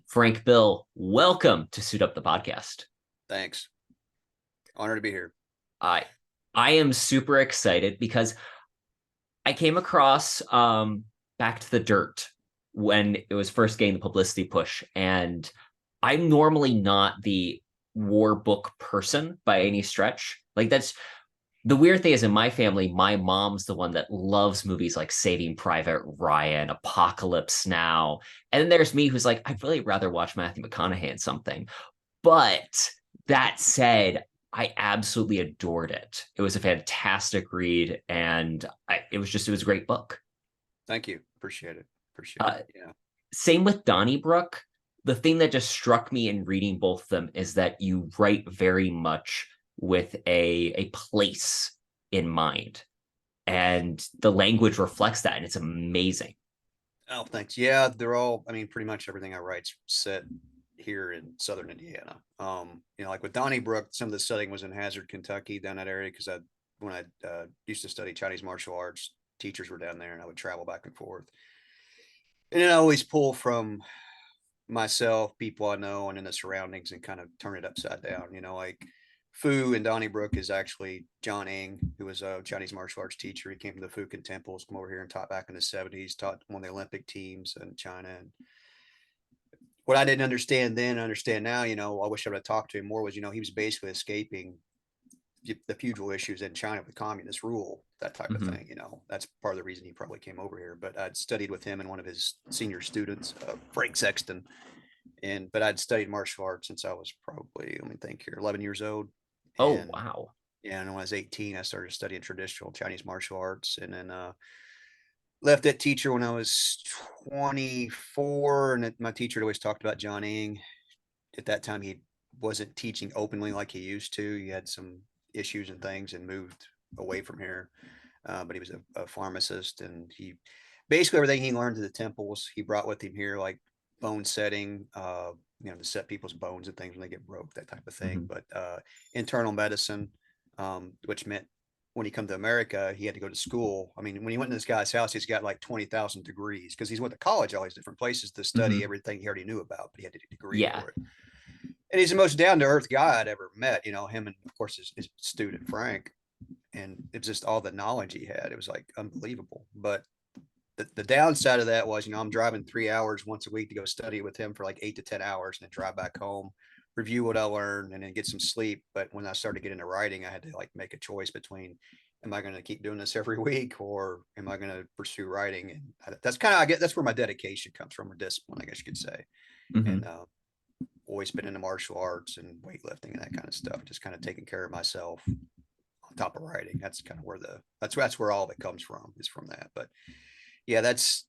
Frank Bill, welcome to Suit Up the Podcast. Thanks. Honored to be here. I I am super excited because I came across Back to the Dirt when it was first getting the publicity push, and I'm normally not the war book person by any stretch. Like that's the weird thing is in my family, my mom's the one that loves movies like Saving Private Ryan, Apocalypse Now. And then there's me who's like, I'd really rather watch Matthew McConaughey in something. But that said, I absolutely adored it. It was a fantastic read, and it was a great book. Thank you. Appreciate it. Appreciate Uh, it. Yeah. Same with Donnybrook. The thing that just struck me in reading both of them is that you write very much with a place in mind, and the language reflects that, and it's amazing. Oh, thanks. Yeah, pretty much everything I write's set here in Southern Indiana. Like with Donnybrook, some of the setting was in Hazard, Kentucky, down that area, because when I used to study Chinese martial arts, teachers were down there and I would travel back and forth. And then I always pull from myself, people I know, and in the surroundings and kind of turn it upside down. Like Fu in Donnybrook is actually John Ing, who was a Chinese martial arts teacher. He came from the Fukin temples, come over here and taught back in the 70s, taught one of the Olympic teams in China. And what I didn't understand then, I understand now, I wish I would have talked to him more was, he was basically escaping the feudal issues in China with communist rule, that type of Mhm. thing. That's part of the reason he probably came over here. But I'd studied with him and one of his senior students, Frank Sexton, but I'd studied martial arts since I was probably, let me think here, 11 years old. Oh, And wow. yeah, and when I was 18, I started studying traditional Chinese martial arts, and then left that teacher when I was 24. And my teacher had always talked about John Ing. At that time, he wasn't teaching openly like he used to. He had some issues and things and moved away from here. But he was a pharmacist, and he basically everything he learned at the temples he brought with him here, like bone setting, to set people's bones and things when they get broke, that type of thing. Mhm. But internal medicine, which meant when he come to America, he had to go to school. I mean, when he went to this guy's house, he's got like 20,000 degrees because he's went to college, all these different places to study Mhm. everything he already knew about, but he had a degree Yeah. for it. And he's the most down to earth guy I'd ever met. Him and of course his student Frank, and it's just all the knowledge he had. It was like unbelievable. But the downside of that was, I'm driving 3 hours once a week to go study with him for like 8 to 10 hours and then drive back home, review what I learned, and then get some sleep. But when I started getting into writing, I had to like make a choice between, am I going to keep doing this every week, or am I going to pursue writing? And that's kind of, I get, that's where my dedication comes from, or discipline, I guess you could say. And Mhm. always been into martial arts and weightlifting and that kind of stuff, just kind of taking care of myself on top of writing. That's kind of where that's where all of it comes from, is from that. But yeah, that's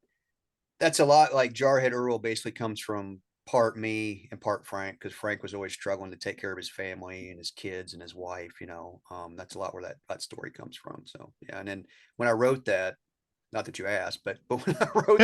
a lot. Like Jarhead Earl basically comes from part me and part Frank, because Frank was always struggling to take care of his family and his kids and his wife. That's a lot where that story comes from. So yeah, and then when I wrote that, not that you asked, but when I wrote,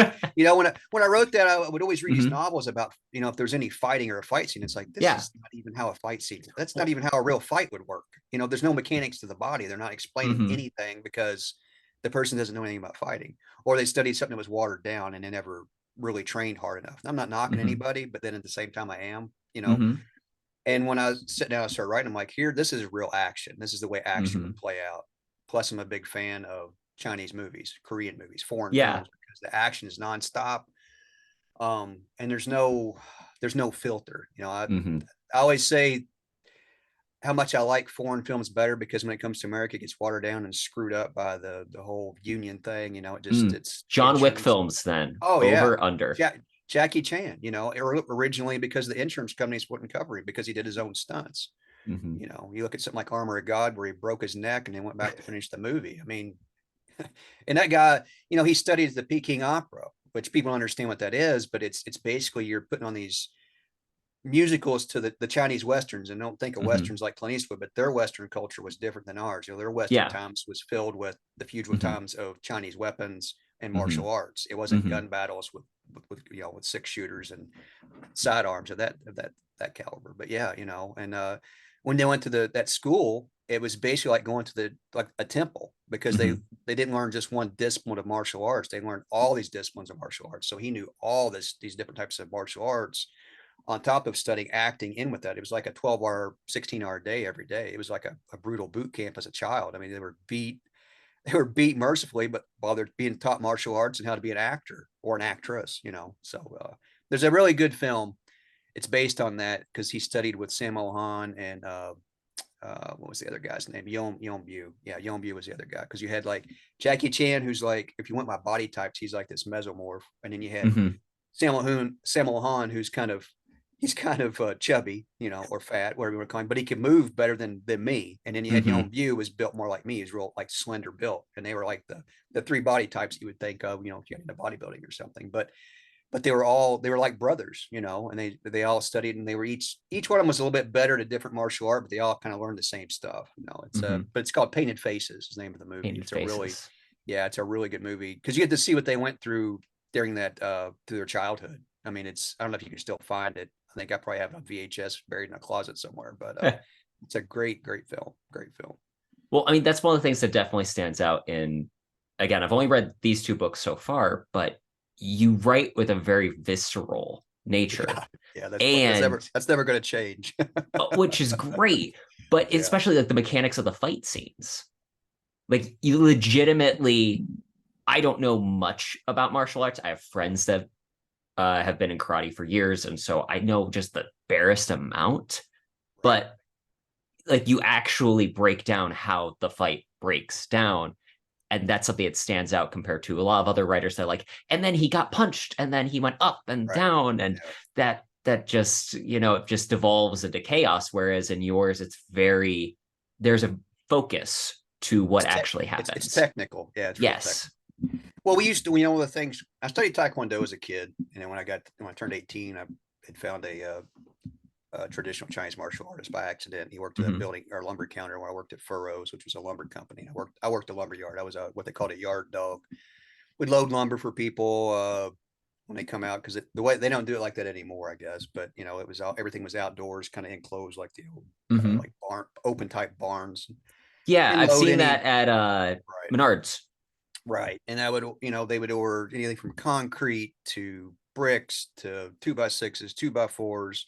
when I wrote that, I would always read these Mhm. novels about, if there's any fighting or a fight scene. It's like, this Yeah. is not even how a fight scene. That's not Well, even how a real fight would work. There's no mechanics to the body. They're not explaining mhm. anything because the person doesn't know anything about fighting, or they studied something that was watered down and they never really trained hard enough. I'm not knocking Mhm. anybody, but then at the same time, I am. Mhm. And when I sit down and start writing, I'm like, here, this is real action. This is the way action would Mhm. play out. Plus, I'm a big fan of Chinese movies, Korean movies, foreign Yeah. films, because the action is nonstop. And there's no filter. Mhm. I always say how much I like foreign films better, because when it comes to America, it gets watered down and screwed up by the whole union thing. It just Mm. it's John Wick insurance. films then. Oh yeah, Over under. Jackie Chan. Originally because the insurance companies wouldn't cover him because he did his own stunts. Mhm. You look at something like Armor of God, where he broke his neck and then went back to finish the movie. I mean, and that guy, he studied the Peking Opera, which people don't understand what that is, but it's basically you're putting on these musicals to the Chinese Westerns, and don't think of Mhm. Westerns like Clint Eastwood, but their Western culture was different than ours. Their Western Yeah. times was filled with the feudal Mhm. times of Chinese weapons and martial Mhm. arts. It wasn't Mhm. gun battles with six shooters and sidearms of that caliber. But yeah, and when they went to that school, it was basically like going to like a temple, because they Mhm. they didn't learn just one discipline of martial arts. They learned all these disciplines of martial arts. So he knew all these different types of martial arts, on top of studying acting in with that. It was like a 12-hour, 16-hour day every day. It was like a brutal boot camp as a child. I mean, they were beat mercifully, but while they're being taught martial arts and how to be an actor or an actress, you know. So there's a really good film. It's based on that because he studied with Sammo Hung and what was the other guy's name? Yeon Bu. Yeah, Yeon Bu was the other guy. Because you had like Jackie Chan, who's like, if you went by body types, he's like this mesomorph, and then you had Sammo Hung, who's kind of chubby, you know, or fat, whatever you want to call him, but he could move better than me. And then you had Yeon Bu was built more like me. He's real like slender built, and they were like the three body types you would think of, you know, if you got into bodybuilding or something. But they were like brothers, you know, and they all studied, and they were each one of them was a little bit better at a different martial art, but they all kind of learned the same stuff. You know, it's but it's called Painted Faces, is the name of the movie. Painted it's Faces. a really, yeah, it's a really good movie because you get to see what they went through during that through their childhood. I mean, I don't know if you can still find it. I think I probably have it on VHS buried in a closet somewhere, but it's a great film. Great film. Well, I mean, that's one of the things that definitely stands out in, again, I've only read these two books so far, but you write with a very visceral nature. Yeah, that's never going to change. Which is great, but especially like the mechanics of the fight scenes. Like you legitimately, I don't know much about martial arts. I have friends that have been in karate for years, and so I know just the barest amount, but like you actually break down how the fight breaks down. And that's something that stands out compared to a lot of other writers that like, and then he got punched and then he went up and down. And that just, you know, it just devolves into chaos. Whereas in yours, there's a focus to what actually happens. It's technical. Yeah. It's yes. Technical. Well, we used to, you know, the things I studied Taekwondo as a kid. And then when I turned 18, I had found a traditional Chinese martial artist by accident. He worked at a building or lumber counter where I worked at Furrows, which was a lumber company. I worked a lumber yard. I was what they called a yard dog. We'd load lumber for people when they come out because the way they don't do it like that anymore, I guess. But you know, everything was outdoors, kind of enclosed like the old like barn, open type barns. Yeah, I've seen that at Menards. Right, and they would order anything from concrete to bricks to 2x6s, 2x4s.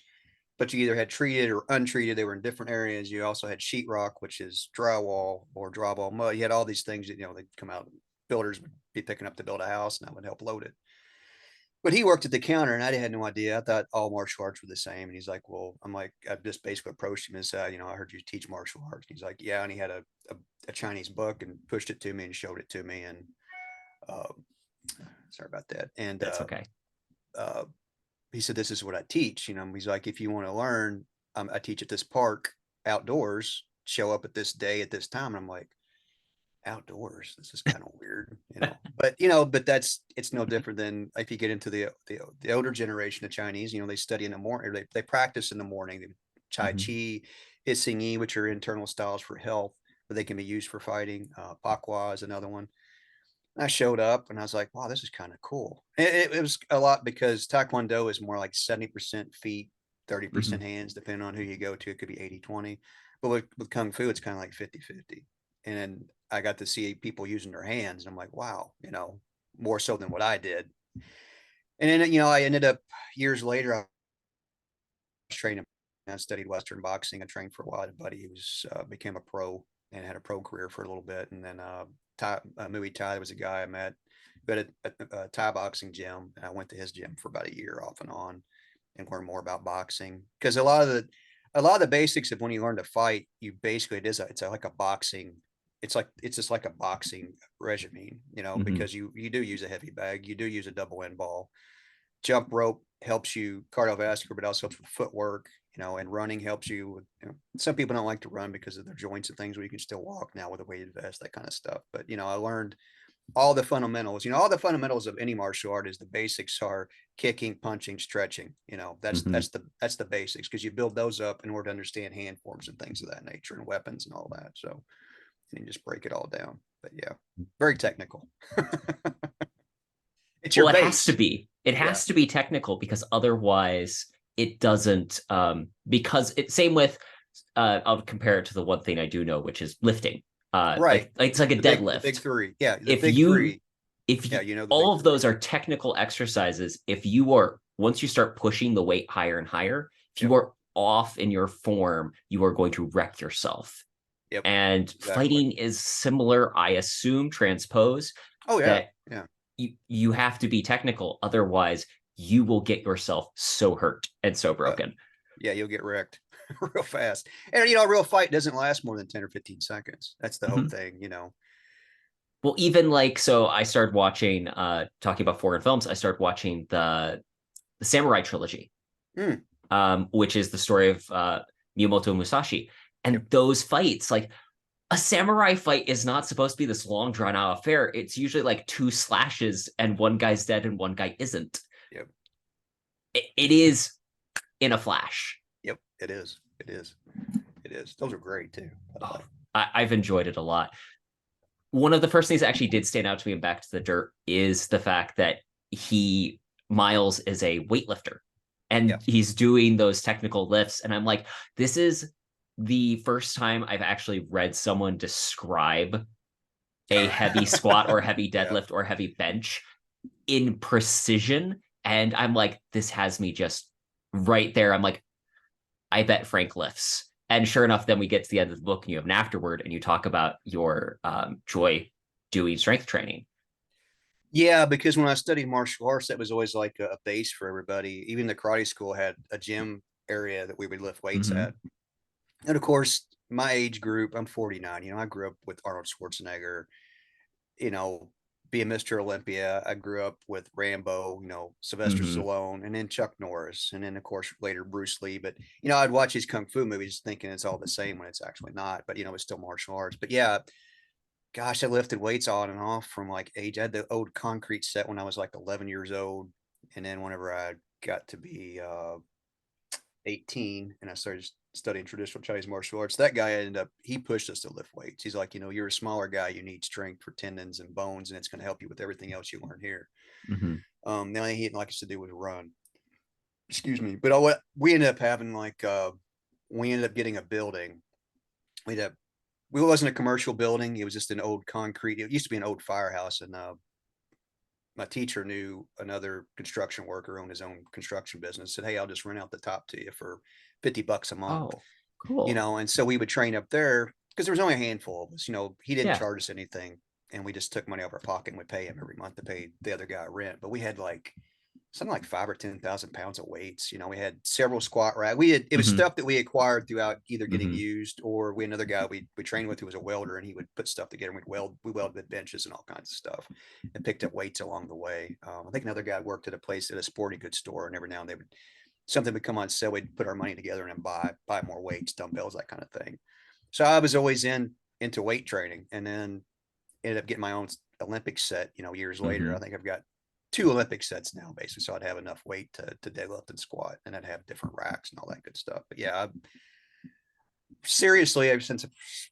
But you either had treated or untreated. They were in different areas. You also had sheetrock, which is drywall or drywall mud. You had all these things that, you know, they'd come out, builders would be picking up to build a house, and I would help load it. But he worked at the counter, and I had no idea. I thought all martial arts were the same. And he's like, well, I just basically approached him and said, you know, I heard you teach martial arts. And he's like, yeah. And he had a Chinese book and pushed it to me and showed it to me. And sorry about that. And that's okay. He said, this is what I teach. You know, he's like, if you want to learn, I teach at this park outdoors, show up at this day at this time. And I'm like, outdoors, this is kind of weird, you know, but it's no different than if you get into the older generation of Chinese, you know, they study in the morning, or they practice in the morning, Tai Chi, Hissing Yi, which are internal styles for health, but they can be used for fighting. Pakwa is another one. I showed up and I was like, wow, this is kind of cool. It was a lot because Taekwondo is more like 70% feet, 30% hands, depending on who you go to. It could be 80-20. But with Kung Fu, it's kind of like 50-50. And then I got to see people using their hands. And I'm like, wow, you know, more so than what I did. And then, you know, I ended up years later, I was training. I studied Western boxing. I trained for a while. I had a buddy who became a pro and had a pro career for a little bit. And then Muay Thai was a guy I met at a Thai boxing gym, and I went to his gym for about a year off and on and learned more about boxing, because a lot of the basics of when you learn to fight, you basically it's like a boxing, it's just like a boxing regimen, you know, because you do use a heavy bag, you do use a double end ball. Jump rope helps you cardiovascular, but also helps with footwork, you know, and running helps you with, you know, some people don't like to run because of their joints and things, where you can still walk now with a weighted vest, that kind of stuff. But, you know, I learned all the fundamentals, you know, all the fundamentals of any martial art is the basics are kicking, punching, stretching, you know, that's the basics, because you build those up in order to understand hand forms and things of that nature and weapons and all that. So you just break it all down. But yeah, very technical. It's your base. It has to be technical, because otherwise it doesn't, because it's same with, I'll compare it to the one thing I do know, which is lifting. Right. Like it's like a deadlift. Big three. Yeah. If you know, all of those are technical exercises. If you are once you start pushing the weight higher and higher, if Yep. you are off in your form, you are going to wreck yourself. Yep. And Exactly. fighting is similar, I assume, transpose, Oh yeah. that Yeah. you have to be technical. Otherwise, you will get yourself so hurt and so Uh, broken. yeah, you'll get wrecked real fast. And a real fight doesn't last more than 10 or 15 seconds. That's the whole Mhm. thing. Well, even like, so I started watching, talking about foreign films, I started watching the Samurai trilogy, Mm, which is the story of Miyamoto Musashi. yep. And those fights, like a samurai fight is not supposed to be this long drawn out affair. It's usually like two slashes and one guy's dead and one guy isn't. Yep. It is in a flash. Yep. It is. It is. It is. Those are great too, by the Oh, way. I've enjoyed it a lot. One of the first things that actually did stand out to me in Back to the Dirt is the fact that Miles is a weightlifter Yeah. and he's doing those technical lifts. And I'm like, this is the first time I've actually read someone describe a heavy squat or heavy Yeah. deadlift or heavy bench in precision. And I'm like, this has me just right there. I'm like, I bet Frank lifts. And sure enough, then we get to the end of the book and you have an afterword and you talk about your joy doing strength training. Yeah, because when I studied martial arts, that was always like a base for everybody. Even the karate school had a gym area that we would lift weights Mm-hmm. at. And of course, my age group, I'm 49. I grew up with Arnold Schwarzenegger, you know, being Mr. Olympia. I grew up with Rambo, Sylvester Mm-hmm. Stallone, and then Chuck Norris, and then of course later Bruce Lee. But I'd watch these kung fu movies thinking it's all the same when it's actually not. But it's still martial arts. But yeah, gosh, I lifted weights on and off from like age. I had the old concrete set when I was like 11 years old, and then whenever I got to be 18 and I started studying traditional Chinese martial arts, that guy he pushed us to lift weights. He's like, you're a smaller guy, you need strength for tendons and bones, and it's going to help you with everything else you learn here. Mm-hmm. The only thing he'd like us to do was run. Excuse me. But what we ended up having, we ended up getting a building. We ended up, we wasn't a commercial building. It was just an old concrete. It used to be an old firehouse, and my teacher knew another construction worker owned his own construction business. Said, "Hey, I'll just rent out the top to you for $50 a month." Oh, cool. And so we would train up there because there was only a handful of us. He didn't Yeah. charge us anything, and we just took money out of our pocket and we pay him every month to pay the other guy rent. But we had like something like 5 or 10,000 pounds of weights. We had several squat racks. It was Mm-hmm. stuff that we acquired throughout either getting Mm-hmm. used, or we had another guy we trained with who was a welder, and he would put stuff together. And we welded benches and all kinds of stuff, and picked up weights along the way. I think another guy worked at a place at a sporting goods store, and every now and then something would come on sale. We'd put our money together and buy more weights, dumbbells, that kind of thing. So I was always into weight training, and then ended up getting my own Olympic set. Years later, Mm-hmm. I think I've got 2 Olympic sets now, basically. So I'd have enough weight to deadlift and squat, and I'd have different racks and all that good stuff. But yeah, seriously, ever since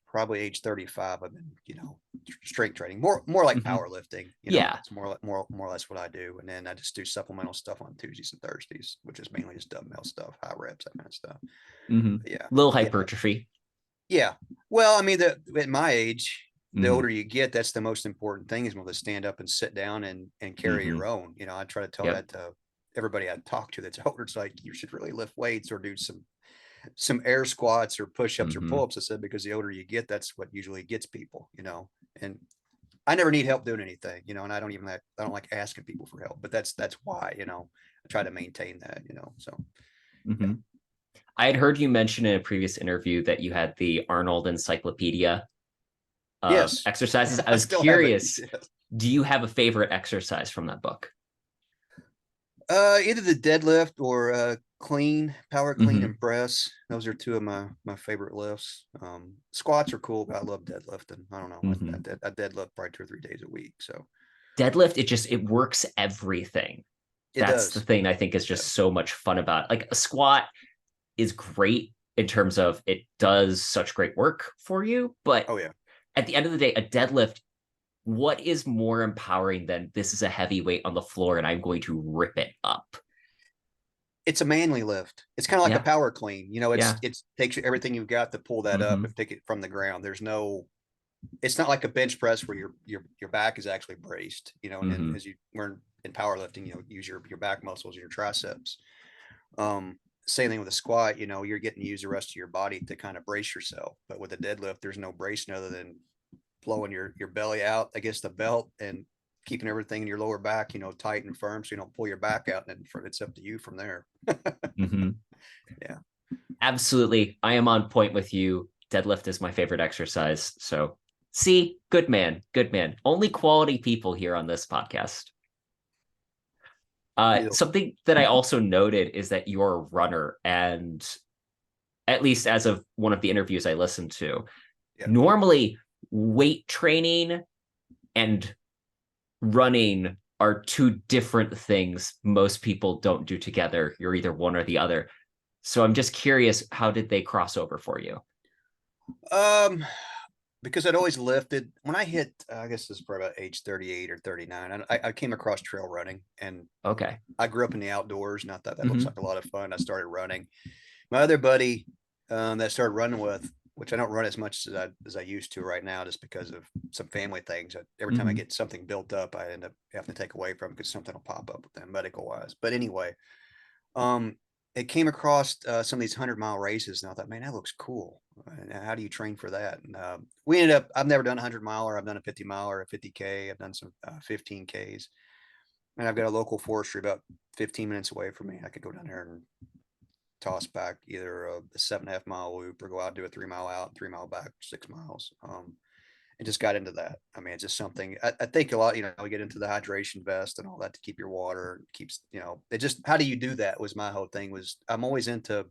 probably age 35, I've been, strength training, more like Mm-hmm. powerlifting. Yeah. It's more or less what I do. And then I just do supplemental stuff on Tuesdays and Thursdays, which is mainly just dumbbell stuff, high reps, that kind of stuff. Mm-hmm. But yeah, Little yeah, hypertrophy. yeah. Well, I mean, at my age, the Mm-hmm. older you get, that's the most important thing, is able to stand up and sit down and carry Mm-hmm. your own. I try to tell Yep. that to everybody I talk to that's older. It's like, you should really lift weights or do some air squats or push-ups or Mm-hmm. pull-ups. I said, because the older you get, that's what usually gets people, and I never need help doing anything, and I don't like asking people for help, but that's why, I try to maintain that, so yeah. Mm-hmm. I had heard you mention in a previous interview that you had the Arnold Encyclopedia of Yes. exercises. I I was still have it. curious, do you have a favorite exercise from that book? Either the deadlift or clean, power clean, Mm-hmm. and press. Those are two of my favorite lifts. Squats are cool, but I love deadlifting. I don't know. Mm-hmm. I deadlift probably 2 or 3 days a week. So Deadlift, it works everything. it That's the does. thing I think is It just does. so much fun about it. Like a squat is great in terms of it does such great work for you, but Oh yeah. at the end of the day, a deadlift, what is more empowering than this is a heavy weight on the floor and I'm going to rip it up? It's a manly lift. It's kind of like a Yeah. power clean. Yeah. It's takes you everything you've got to pull that up Mm-hmm. and pick it from the ground. It's not like a bench press where your back is actually braced, and then Mm-hmm. as you learn in powerlifting, use your back muscles, your triceps. Same thing with a squat, you're getting to use the rest of your body to kind of brace yourself. But with a deadlift, there's no bracing other than blowing your belly out against the belt and keeping everything in your lower back, tight and firm, so you don't pull your back out, and it's up to you from there. Mm-hmm. Yeah, Absolutely. I am on point with you. Deadlift is my favorite exercise. So, see, good man, good man. Only quality people here on this podcast. Something that I also noted is that you're a runner, and at least as of one of the interviews I listened to, normally weight training and running are two different things most people don't do together. You're either one or the other. So I'm just curious, how did they cross over for you? Because I'd always lifted. When I hit, I guess this is probably about age 38 or 39, I came across trail running, and Okay. I grew up in the outdoors, and I thought that looks like a lot of fun. I started running. My other buddy that I started running with, which I don't run as much as I used to right now, just because of some family things. Every time I get something built up, I end up having to take away from because something will pop up with them medical wise. But anyway, it came across some of these 100-mile races, and I thought, man, that looks cool. How do you train for that? And we ended up, I've never done a 100-miler. I've done a 50-miler, a 50K. I've done some 15Ks. And I've got a local forestry about 15 minutes away from me. I could go down there and toss back either a 7.5-mile loop or go out and do a 3-mile out, 3-mile back, 6 miles. And just got into that. I mean, it's just something I think a lot, we get into the hydration vest and all that to keep your water, keeps, it just, how do you do that was my whole thing. Was I'm always into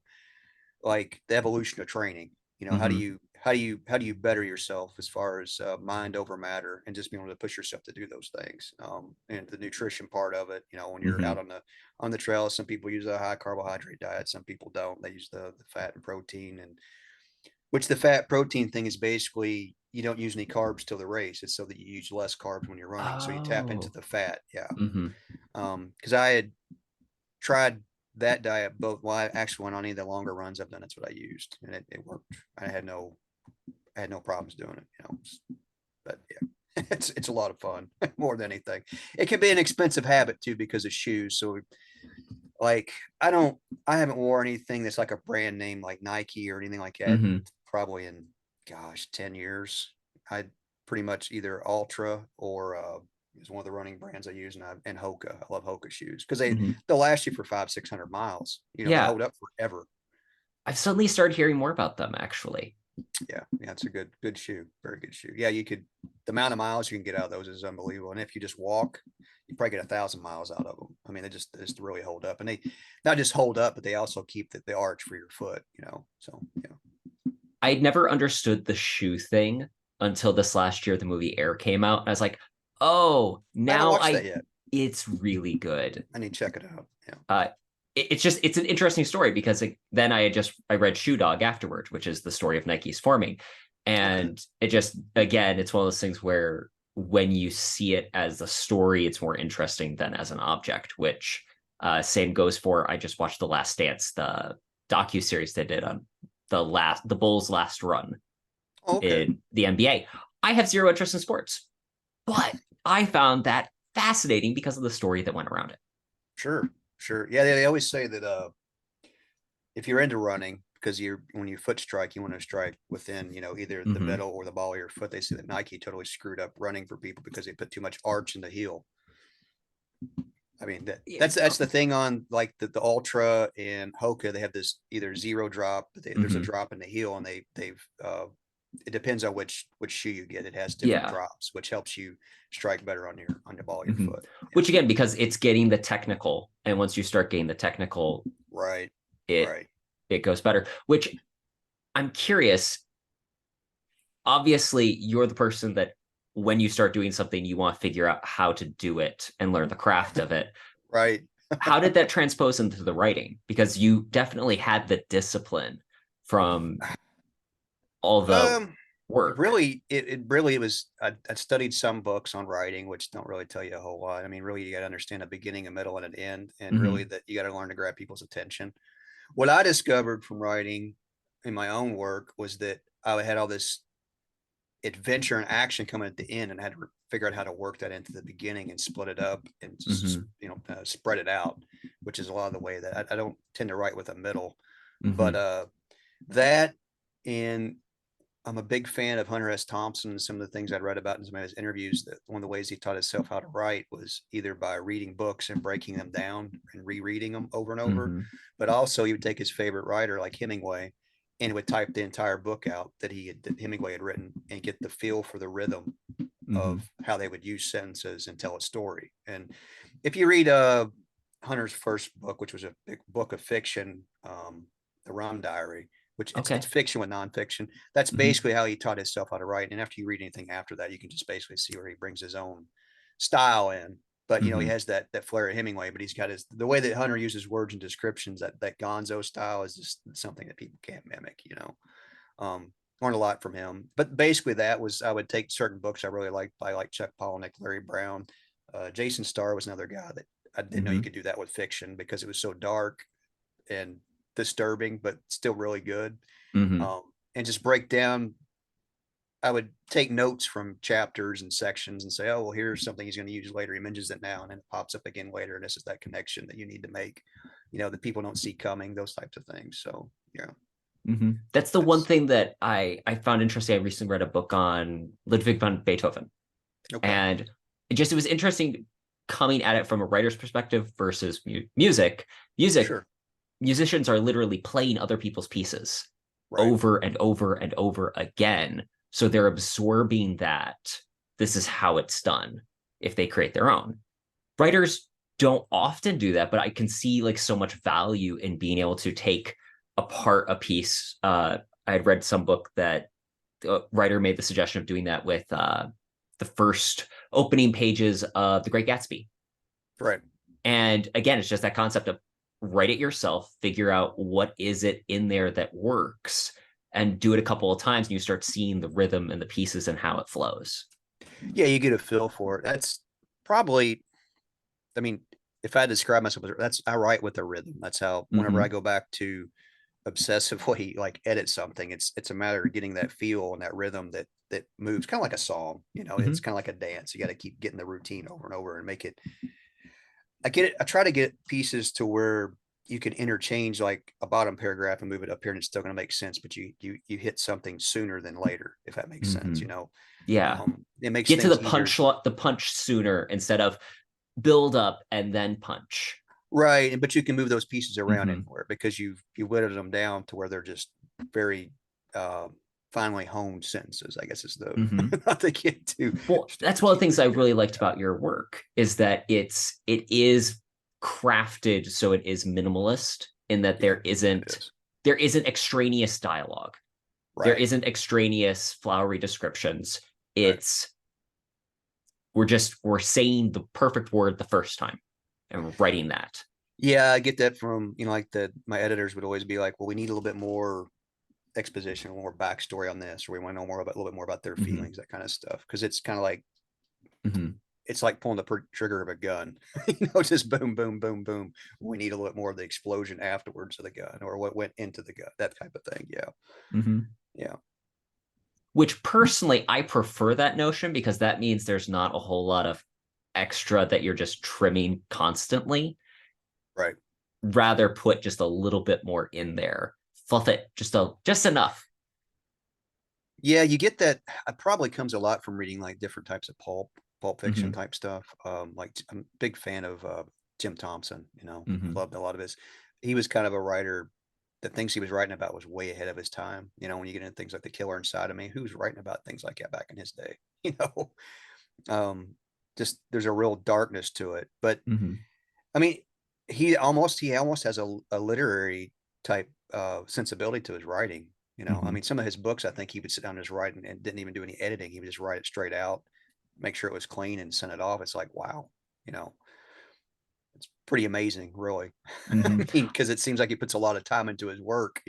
like the evolution of training. How do you better yourself as far as mind over matter, and just being able to push yourself to do those things. And the nutrition part of it, when you're out on the trail, some people use a high carbohydrate diet, some people don't. They use the fat and protein, and which the fat protein thing is basically you don't use any carbs till the race. It's so that you use less carbs when you're running. So you tap into the fat. Yeah. Because I had tried that diet both. Well, I actually went on any of the longer runs I've done. That's what I used, and it worked. I had no problems doing it. But yeah, it's a lot of fun more than anything. It can be an expensive habit too because of shoes. So like I haven't worn anything that's like a brand name like Nike or anything like that. Probably in 10 years. I pretty much either Ultra or is one of the running brands I use, and Hoka. I love Hoka shoes because they'll last you for 500-600 miles. They hold up forever. I've suddenly started hearing more about them, actually. Yeah, it's a good shoe, very good shoe. Yeah, the amount of miles you can get out of those is unbelievable. And if you just walk, you probably get 1,000 miles out of them. I mean, they just really hold up, and they not just hold up, but they also keep the arch for your foot. So yeah. I'd never understood the shoe thing until this last year the movie Air came out. And I was like, oh, now it's really good. I need to check it out. Yeah. It's an interesting story because then I read Shoe Dog afterwards, which is the story of Nike's forming. And it just, again, it's one of those things where when you see it as a story, it's more interesting than as an object, which same goes for, I just watched The Last Dance, the docuseries they did on the Bulls' last run in the NBA. I have zero interest in sports, but I found that fascinating because of the story that went around it. Sure. Yeah, they always say that if you're into running, because when you foot strike, you want to strike within, either the middle or the ball of your foot. They say that Nike totally screwed up running for people because they put too much arch in the heel. I mean, that's the thing on like the Ultra and Hoka. They have this either zero drop, but there's a drop in the heel, and they've it depends on which shoe you get. It has different drops, which helps you strike better on the ball of your foot. Yeah. Which again, because it's getting the technical, and once you start getting the technical, it goes better. Which I'm curious. Obviously, you're the person that when you start doing something, you want to figure out how to do it and learn the craft of it. Right. How did that transpose into the writing? Because you definitely had the discipline from all the work. Really, it really was. I studied some books on writing, which don't really tell you a whole lot. I mean, really, you got to understand a beginning, a middle, and an end, and really that you got to learn to grab people's attention. What I discovered from writing in my own work was that I had all this adventure and action coming at the end, and had to figure out how to work that into the beginning and split it up and spread it out, which is a lot of the way that I don't tend to write with a middle. But that, and I'm a big fan of Hunter S. Thompson and some of the things I'd read about in some of his interviews, that one of the ways he taught himself how to write was either by reading books and breaking them down and rereading them over and over, but also he would take his favorite writer like Hemingway and would type the entire book out that Hemingway had written and get the feel for the rhythm of how they would use sentences and tell a story. And if you read Hunter's first book, which was a big book of fiction, The Rum Diary, which it's fiction with nonfiction, that's basically how he taught himself how to write. And after you read anything after that, you can just basically see where he brings his own style in. But he has that flair of Hemingway, but he's got the way that Hunter uses words and descriptions, that Gonzo style is just something that people can't mimic. Learned a lot from him. But basically I would take certain books I really liked by like Chuck Palahniuk, Larry Brown. Jason Starr was another guy that I didn't know you could do that with fiction, because it was so dark and disturbing, but still really good. And just break down. I would take notes from chapters and sections and say, oh, well, here's something he's going to use later. He mentions it now, and then it pops up again later. And this is that connection that you need to make, that people don't see coming, those types of things. So, yeah. That's the one thing that I found interesting. I recently read a book on Ludwig van Beethoven. And it was interesting coming at it from a writer's perspective versus music. Sure. Musicians are literally playing other people's pieces over and over and over again. So they're absorbing that this is how it's done if they create their own. Writers don't often do that, but I can see like so much value in being able to take apart a piece. I had read some book that the writer made the suggestion of doing that with the first opening pages of The Great Gatsby. Right. And again, it's just that concept of write it yourself, figure out what is it in there that works, and do it a couple of times, and you start seeing the rhythm and the pieces and how it flows. Yeah, you get a feel for it. That's probably, I mean, if I describe myself, I write with a rhythm. That's how, whenever I go back to obsessively like edit something, it's a matter of getting that feel and that rhythm that moves, kind of like a song. It's kind of like a dance. You got to keep getting the routine over and over and make it. I try to get pieces to where you can interchange like a bottom paragraph and move it up here, and it's still going to make sense, but you hit something sooner than later, if that makes sense. Yeah. It makes get to the punch sooner instead of build up and then punch. Right. But you can move those pieces around anywhere, because you whittled them down to where they're just very finely honed sentences, I guess is the not to get too. Well, that's one of the things I really liked about your work, is that it is crafted so it is minimalist, in that there isn't extraneous dialogue. There isn't extraneous flowery descriptions. It's we're saying the perfect word the first time and writing that. Yeah, I get that from, like my editors would always be like, well, we need a little bit more exposition, a little more backstory on this, or we want to know a little bit more about their feelings, that kind of stuff. Because it's kind of like, it's like pulling the trigger of a gun, just boom, boom, boom, boom. We need a little bit more of the explosion afterwards of the gun, or what went into the gun, that type of thing. Yeah. Yeah. Which personally, I prefer that notion, because that means there's not a whole lot of extra that you're just trimming constantly. Right. Rather put just a little bit more in there, fluff it just enough. Yeah, you get that. It probably comes a lot from reading like different types of pulp fiction type stuff. Like I'm a big fan of Jim Thompson. Loved a lot of his. He was kind of a writer. The things he was writing about was way ahead of his time. When you get into things like The Killer Inside of Me, who was writing about things like that back in his day? Just there's a real darkness to it. But I mean, he almost has a literary type sensibility to his writing. I mean, some of his books, I think he would sit down and just write and didn't even do any editing. He would just write it straight out, make sure it was clean, and send it off. It's like, wow, it's pretty amazing, really. I mean, because it seems like he puts a lot of time into his work.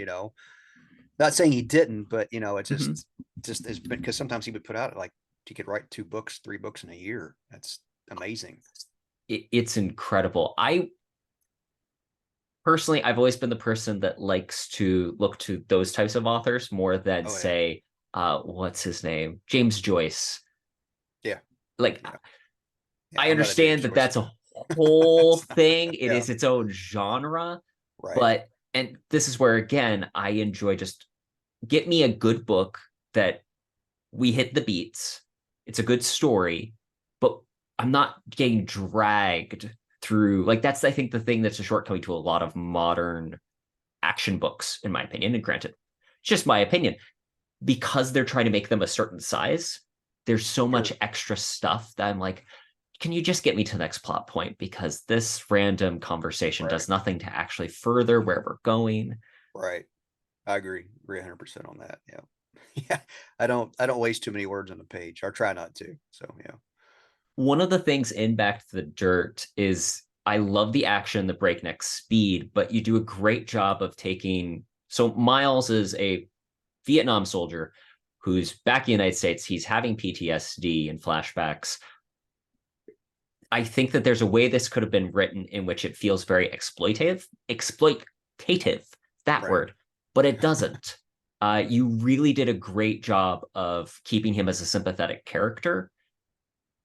Not saying he didn't, but it just is, because sometimes he would put out like he could write 2 books, 3 books in a year. That's amazing. It's incredible. Personally, I've always been the person that likes to look to those types of authors more than say what's his name? James Joyce. Yeah. Like, Yeah. Yeah. I I'm not a James understand that Joyce that's fan. a whole thing. It Yeah. is its own genre, Right. but and this is where again I enjoy just get me a good book that we hit the beats. It's a good story, but I'm not getting dragged through. Like that's I think the thing that's a shortcoming to a lot of modern action books, in my opinion. And granted, it's just my opinion because they're trying to make them a certain size. There's so much Sure. extra stuff that I'm like, can you just get me to the next plot point? Because this random conversation Right. does nothing to actually further where we're going. Right. I agree 100% on that. Yeah. Yeah. I don't waste too many words on a page. I try not to. So yeah. One of the things in Back to the Dirt is I love the action, the breakneck speed, but you do a great job of taking. So Miles is a Vietnam soldier who's back in the United States. He's having PTSD and flashbacks. I think that there's a way this could have been written in which it feels very exploitative, that Right. word, but it doesn't. You really did a great job of keeping him as a sympathetic character.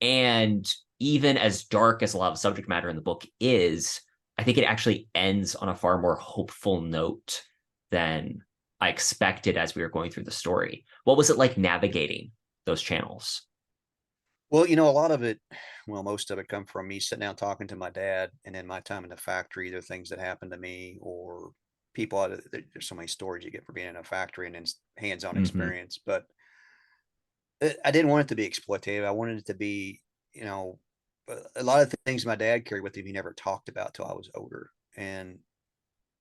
And even as dark as a lot of subject matter in the book is, I think it actually ends on a far more hopeful note than I expected as we were going through the story. What was it like navigating those channels? Well, a lot of it, well, most of it come from me sitting down talking to my dad and then my time in the factory, either things that happened to me or people there's so many stories you get for being in a factory and then hands-on Mm-hmm. experience. But I didn't want it to be exploitative. I wanted it to be, a lot of things my dad carried with him he never talked about till I was older. And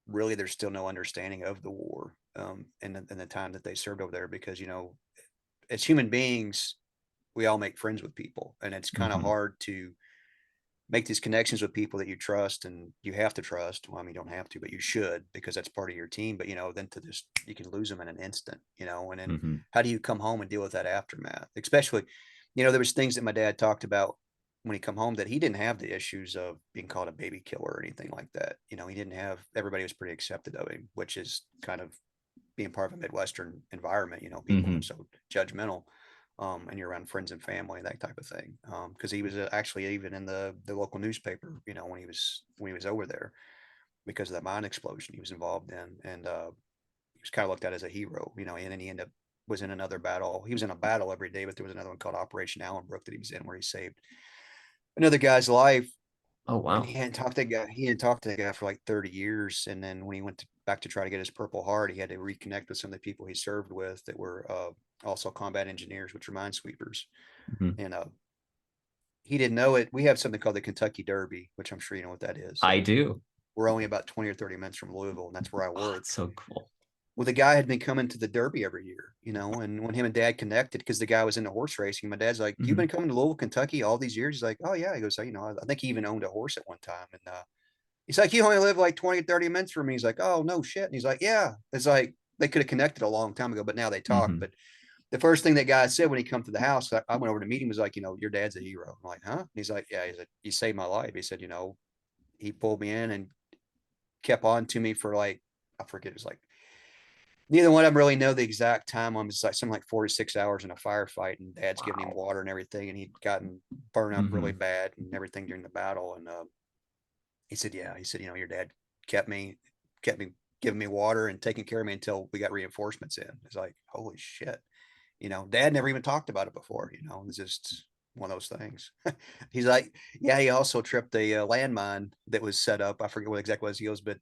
really, there's still no understanding of the war and the time that they served over there because, as human beings, we all make friends with people. And it's kind of Mm-hmm. hard to make these connections with people that you trust and you have to trust. Well, I mean, you don't have to, but you should because that's part of your team. But, then to just, you can lose them in an instant, and then Mm-hmm. how do you come home and deal with that aftermath? Especially, there was things that my dad talked about when he come home that he didn't have the issues of being called a baby killer or anything like that. He didn't have, everybody was pretty accepted of him, which is kind of being part of a Midwestern environment, people Mm-hmm. are so judgmental. And you're around friends and family, that type of thing. Because he was actually even in the local newspaper, when he was over there because of that mine explosion he was involved in, and he was kind of looked at as a hero, and then he ended up was in another battle. He was in a battle every day, but there was another one called Operation Allenbrook that he was in where he saved another guy's life. Oh And wow. he hadn't talked to the guy for like 30 years. And then when he went back to try to get his Purple Heart, he had to reconnect with some of the people he served with that were also combat engineers, which are minesweepers. Mm-hmm. And he didn't know it. We have something called the Kentucky Derby, which I'm sure you know what that is. I do. We're only about 20 or 30 minutes from Louisville, and that's where I Oh, work. it's so cool. Well, the guy had been coming to the Derby every year, and when him and dad connected, because the guy was into horse racing, my dad's like, "You've Mm-hmm. been coming to Louisville, Kentucky all these years?" He's like, "Oh, yeah." He goes, I think he even owned a horse at one time. And he's like, "You only live like 20 or 30 minutes from me." He's like, "Oh, no shit." And he's like, "Yeah." It's like they could have connected a long time ago, but now they talk. Mm-hmm. But the first thing that guy said when he come to the house, I went over to meet him, was like, "Your dad's a hero." I'm like, "Huh?" And he's like, "Yeah." He's like, "He saved my life." He said, he pulled me in and kept on to me for like, I forget, it was like, neither one of them really know the exact time. On It's like something like 4 to 6 hours in a firefight, and dad's giving him Wow. water and everything, and he'd gotten burned up really Mm-hmm. bad and everything during the battle. And he said, "Yeah." He said, "Your dad kept me, kept me giving me water and taking care of me until we got reinforcements in." It's like, holy shit. Dad never even talked about it before. It's just one of those things. He's like, yeah, he also tripped a landmine that was set up. I forget what exactly was he goes, but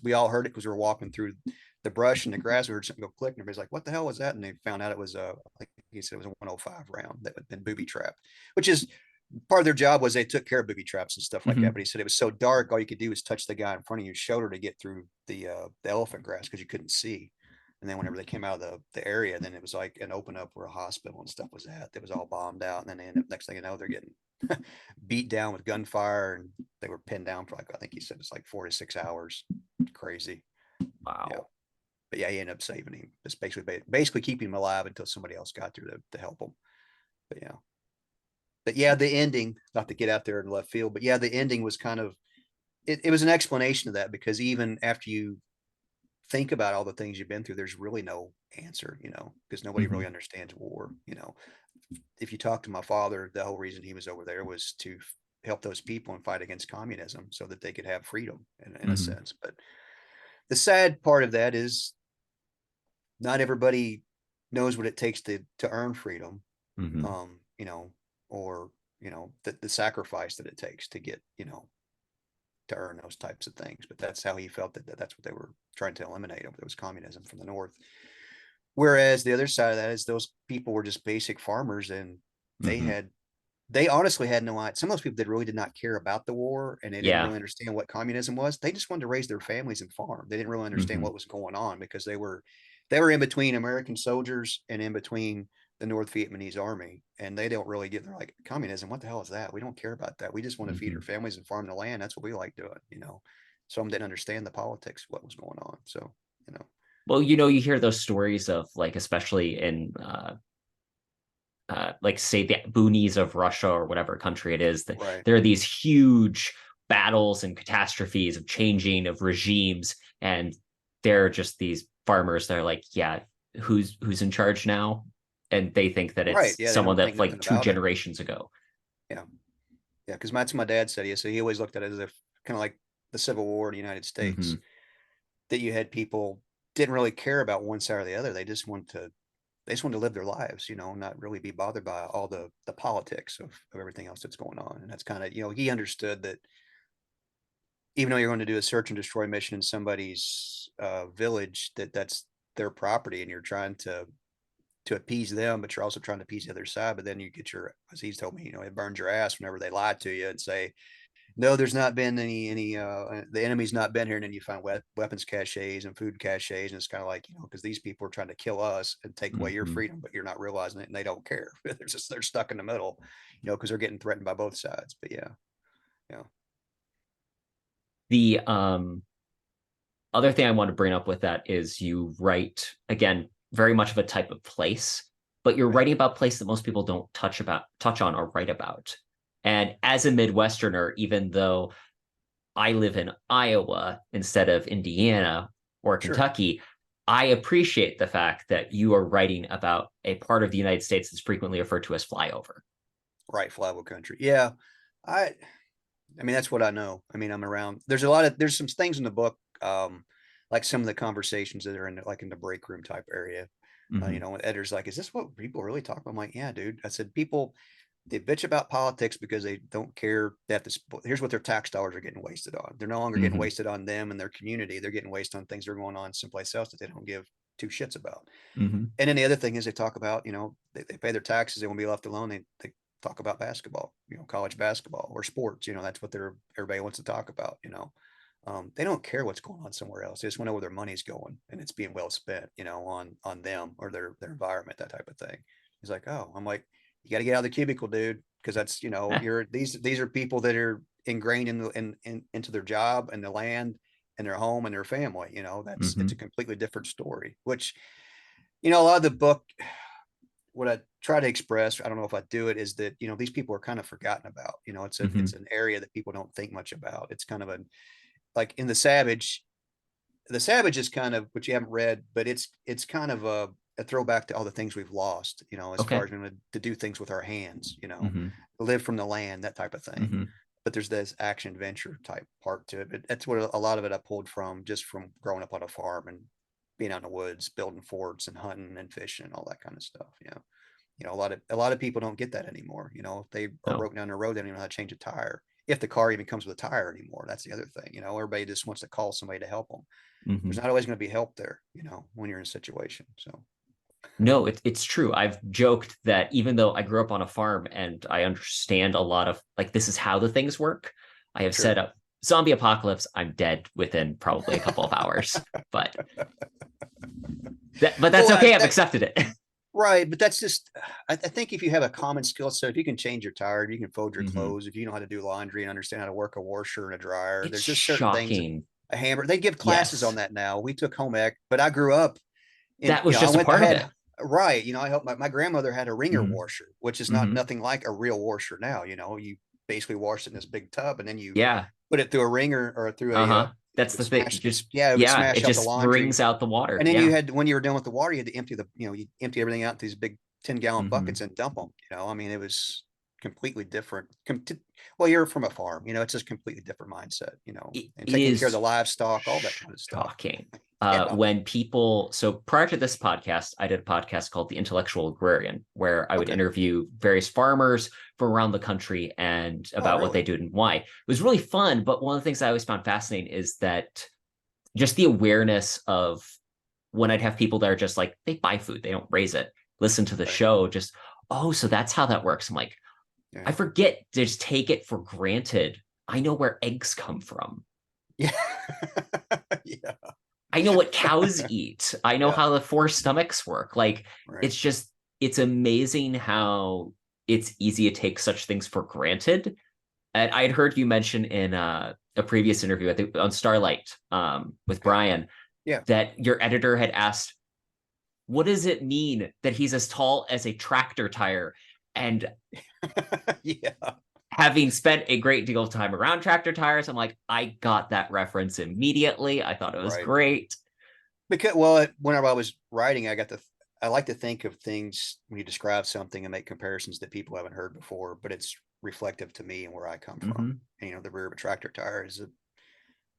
we all heard it because we were walking through the brush and the grass. We heard something go click, and everybody's like, "What the hell was that?" And they found out it was like he said, it was a 105 round that had been booby trapped, which is part of their job, was they took care of booby traps and stuff like that. Mm-hmm. But he said it was so dark, all you could do was touch the guy in front of your shoulder to get through the elephant grass because you couldn't see. And then whenever they came out of the area, then it was like an open up where a hospital and stuff was at. It was all bombed out. And then they ended up, next thing you know, they're getting beat down with gunfire, and they were pinned down for like, I think he said it's like 4 to 6 hours. Crazy. Yeah. Wow. But yeah, he ended up saving him. Just basically keeping him alive until somebody else got there to help him. But yeah. But yeah, the ending, not to get out there in left field, but yeah, the ending was kind of, it was an explanation of that, because even after you think about all the things you've been through, there's really no answer, because nobody really understands war. If you talk to my father, the whole reason he was over there was to help those people and fight against communism so that they could have freedom in a Mm-hmm. sense. But the sad part of that is not everybody knows what it takes to earn freedom. Mm-hmm. Or the sacrifice that it takes to get, to earn those types of things. But that's how he felt that's what they were trying to eliminate over those communism from the North. Whereas the other side of that is those people were just basic farmers, and they Mm-hmm. had they honestly had no idea. Some of those people that really did not care about the war, and they didn't Yeah. really understand what communism was. They just wanted to raise their families and farm. They didn't really understand Mm-hmm. what was going on because they were in between American soldiers and in between the North Vietnamese army, and they don't really get. They're like, communism, what the hell is that? We don't care about that. We just want to feed Mm-hmm. our families and farm the land. That's what we like doing. Some didn't understand the politics, what was going on. So, you know, Well, you hear those stories of like, especially in like say the boonies of Russia or whatever country it is, that right. there are these huge battles and catastrophes of changing of regimes, and they're just these farmers that are like, yeah, who's in charge now? And they think that Right. it's Yeah, they someone don't think that like nothing two about it. generations ago. Yeah. Yeah, because that's what my dad said. So he always looked at it as if kind of like the Civil War in the United Mm-hmm. States, that you had people didn't really care about one side or the other. They just wanted to live their lives, not really be bothered by all the politics of everything else that's going on. And that's kind of, he understood that even though you're going to do a search and destroy mission in somebody's village, that's their property, and you're trying to appease them, but you're also trying to appease the other side. But then you get as he's told me, it burns your ass whenever they lie to you and say, no, there's not been any the enemy's not been here. And then you find weapons caches and food caches. And it's kind of like, because these people are trying to kill us and take away your Mm-hmm. freedom, but you're not realizing it, and they don't care. They're stuck in the middle, because they're getting threatened by both sides. But yeah. Yeah. The other thing I want to bring up with that is you write, again, very much of a type of place, but you're Right. writing about place that most people don't touch on or write about. And as a Midwesterner, even though I live in Iowa instead of Indiana or Sure. Kentucky, I appreciate the fact that you are writing about a part of the United States that's frequently referred to as flyover. Right. Flyable country. Yeah. I, I mean, that's what I know. I mean, I'm around. There's some things in the book, like some of the conversations that are in the break room type area. Mm-hmm. When Edgar's like, "Is this what people really talk about?" I'm like, "Yeah, dude." I said, "People they bitch about politics because they don't care that here's what their tax dollars are getting wasted on. They're no longer getting Mm-hmm. wasted on them and their community. They're getting wasted on things that are going on someplace else that they don't give two shits about." Mm-hmm. And then the other thing is they talk about, they pay their taxes. They won't be left alone. They talk about basketball, college basketball or sports. That's what everybody wants to talk about. They don't care what's going on somewhere else. They just want to know where their money's going and it's being well spent, on them or their environment, that type of thing. He's like, oh, I'm like, you got to get out of the cubicle, dude, because that's, these are people that are ingrained into their job and the land and their home and their family. Mm-hmm. It's a completely different story, which, a lot of the book, what I try to express, I don't know if I do it, is that, these people are kind of forgotten about. Mm-hmm. It's an area that people don't think much about. It's kind of like in the Savage is kind of what you haven't read, but it's kind of a throwback to all the things we've lost, as far Okay. as to do things with our hands, Mm-hmm. live from the land, that type of thing. Mm-hmm. But there's this action adventure type part to it. But that's what a lot of it I pulled from, just from growing up on a farm and being out in the woods, building forts and hunting and fishing and all that kind of stuff. A lot of people don't get that anymore. If they are No. broken down the road, they don't even know how to change a tire. If the car even comes with a tire anymore, that's the other thing. Everybody just wants to call somebody to help them. Mm-hmm. There's not always going to be help there, when you're in a situation. So No, it's true. I've joked that even though I grew up on a farm and I understand a lot of like this is how the things work, I have sure. set up zombie apocalypse. I'm dead within probably a couple of hours, but that's Well, okay. I've accepted it. right, but that's just. I think if you have a common skill set, if you can change your tire, if you can fold your Mm-hmm. clothes, if you know how to do laundry and understand how to work a washer and a dryer, It's there's just certain things. shocking. A hammer. They give classes on Yes, that now. We took home ec, but I grew up in. that was I just a went. I part of it. had right. I helped my grandmother had a ringer Mm-hmm. washer, which is not Mm-hmm. nothing like a real washer now. You basically wash it in this big tub and then you Yeah. put it through a ringer or through Uh-huh. That's the thing. Just Yeah, it would yeah, smash it out the just laundry. brings out the water. And then you Yeah. had, when you were done with the water, you had to empty you empty everything out into these big 10-gallon Hmm. buckets and dump them. I mean, it was completely different. Well, you're from a farm, it's just completely different mindset, and It taking care of the is livestock, all that kind of stuff. shocking. Yeah. When people, so prior to this podcast, I did a podcast called The Intellectual Agrarian, where I would Okay. interview various farmers from around the country and Oh, about what they really? do and why. It was really fun. But one of the things I always found fascinating is that just the awareness of when I'd have people that are just like, they buy food, they don't raise it, listen to the Right. show, just, oh, so that's how that works. I'm like, I Yeah. forget to just take it for granted. I know where eggs come from. Yeah. Yeah. I know what cows eat. I know Yeah. how the four stomachs work. Like, Right. it's just, it's amazing how it's easy to take such things for granted. And I'd heard you mention in a previous interview, I think on Starlight, with Okay. Brian, Yeah. that your editor had asked, what does it mean that he's as tall as a tractor tire? And Yeah. having spent a great deal of time around tractor tires, I'm like, I got that reference immediately. I thought it was Right. great. Because, well, whenever I was writing, I like to think of things when you describe something and make comparisons that people haven't heard before, but it's reflective to me and where I come from. Hmm. And, the rear of a tractor tire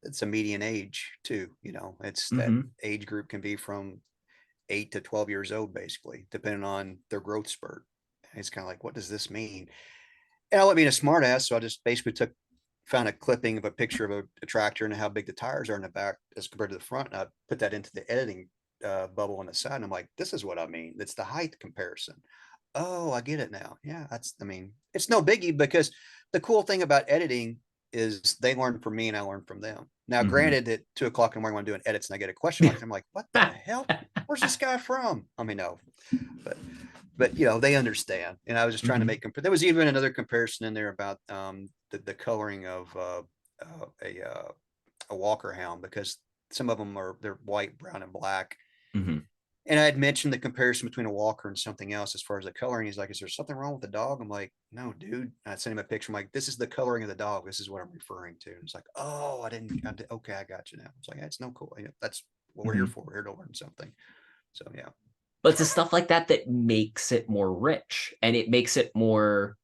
it's a median age too. It's that Hmm. age group can be from 8 to 12 years old, basically, depending on their growth spurt. And it's kind of like, what does this mean? And I like being a smartass, so I just basically found a clipping of a picture of a tractor and how big the tires are in the back as compared to the front. And I put that into the editing bubble on the side. And I'm like, this is what I mean. It's the height comparison. Oh, I get it now. Yeah, it's no biggie, because the cool thing about editing is they learn from me and I learn from them. Now, Hmm. granted, at 2 o'clock in the morning when I'm doing edits and I get a question like, I'm like, what the hell? Where's this guy from? I mean, no, but they understand. And I was just trying to Hmm. make there was even another comparison in there about the coloring of uh, a uh, a Walker Hound, because some of them they're white, brown, and black. Hmm. And I had mentioned the comparison between a Walker and something else as far as the coloring. He's like, "Is there something wrong with the dog?" I'm like, "No, dude." I sent him a picture. I'm like, "This is the coloring of the dog. This is what I'm referring to." And it's like, "Oh, okay, I got you now." It's like, "It's no cool. That's what we're here Hmm. for. We're here to learn something." So yeah. But it's the stuff like that that makes it more rich, and it makes it more,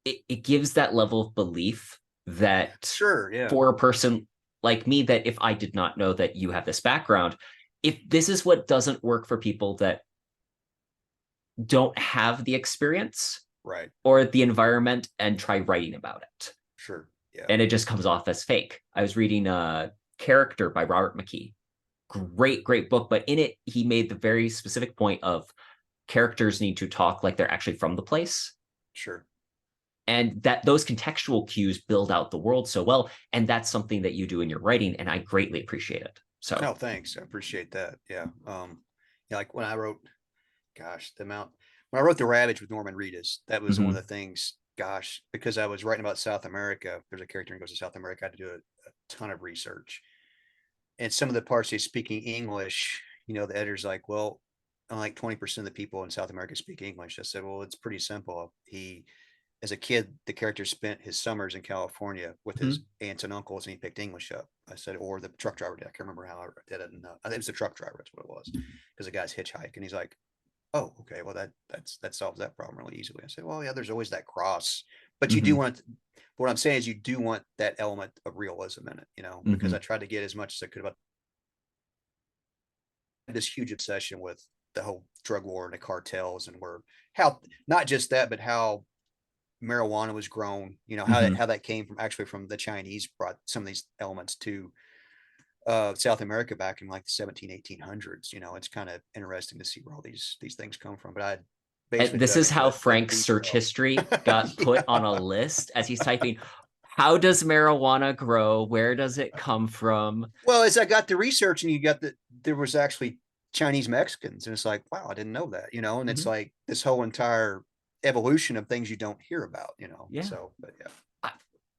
it gives that level of belief that Sure. Yeah. for a person like me, that if I did not know that you have this background, if this is what doesn't work for people that don't have the experience Right. or the environment and try writing about it, Sure. Yeah. and it just comes off as fake. I was reading Character by Robert McKee. Great book, but in it he made the very specific point of characters need to talk like they're actually from the place, Sure. and that those contextual cues build out the world so well, and that's something that you do in your writing, and I greatly appreciate it. So No, thanks. I appreciate that. Yeah. Yeah, like when I wrote, gosh, when I wrote The Ravage with Norman Reedus, that was one of mhm, the things, gosh, because I was writing about South America. There's a character who goes to South America. I had to do a ton of research. And some of the parts he's speaking English, the editor's like, well, only like 20% of the people in South America speak English. I said, well, it's pretty simple. As a kid, the character spent his summers in California with his mhm, aunts and uncles, and he picked English up. I said, or the truck driver did. I can't remember how I did it. And I think it was the truck driver. That's what it was, because the guy's hitchhike, and he's like, "Oh, okay, well that solves that problem really easily." I said, "Well, yeah, there's always that cross, but you do mhm, want. What I'm saying is, you do want that element of realism in it, because I mhm. tried to get as much as I could about this huge obsession with the whole drug war and the cartels, and where how not just that, but how marijuana was grown, Mhm. how that came from the Chinese brought some of these elements to South America back in like the 1700s, 1800s. It's kind of interesting to see where all these things come from, but I And basically this dug is into how that Frank's search detail. history got put on Yeah. a list as he's typing, how does marijuana grow, where does it come from? Well, as I got to research, and there was actually Chinese Mexicans, and it's like, wow, I didn't know that, and it's Mhm. like this whole entire evolution of things you don't hear about. Yeah. So, but yeah. I,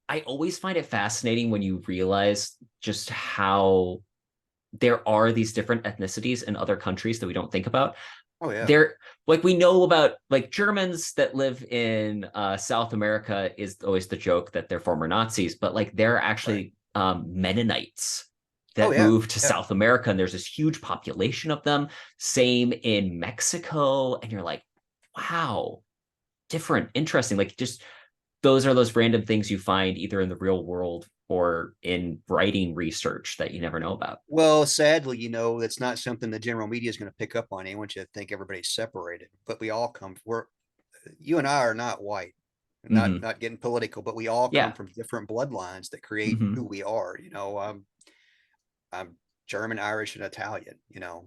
I always find it fascinating when you realize just how there are these different ethnicities in other countries that we don't think about. Oh yeah. There, like, we know about like Germans that live in South America, is always the joke that they're former Nazis, but like there are Right. actually Mennonites Oh that yeah, moved to yeah. South America, and there's this huge population of them. Same in Mexico, and you're like, wow, different, interesting. Like just those are those random things you find either in the real world or in writing research that you never know about. Well, sadly, that's not something the general media is going to pick up on. They want you to think everybody's separated, but we all come. You and I are not white. Hmm. Not getting political, but we all come Yeah. from different bloodlines that create who Hmm. we are. I'm German, Irish, and Italian.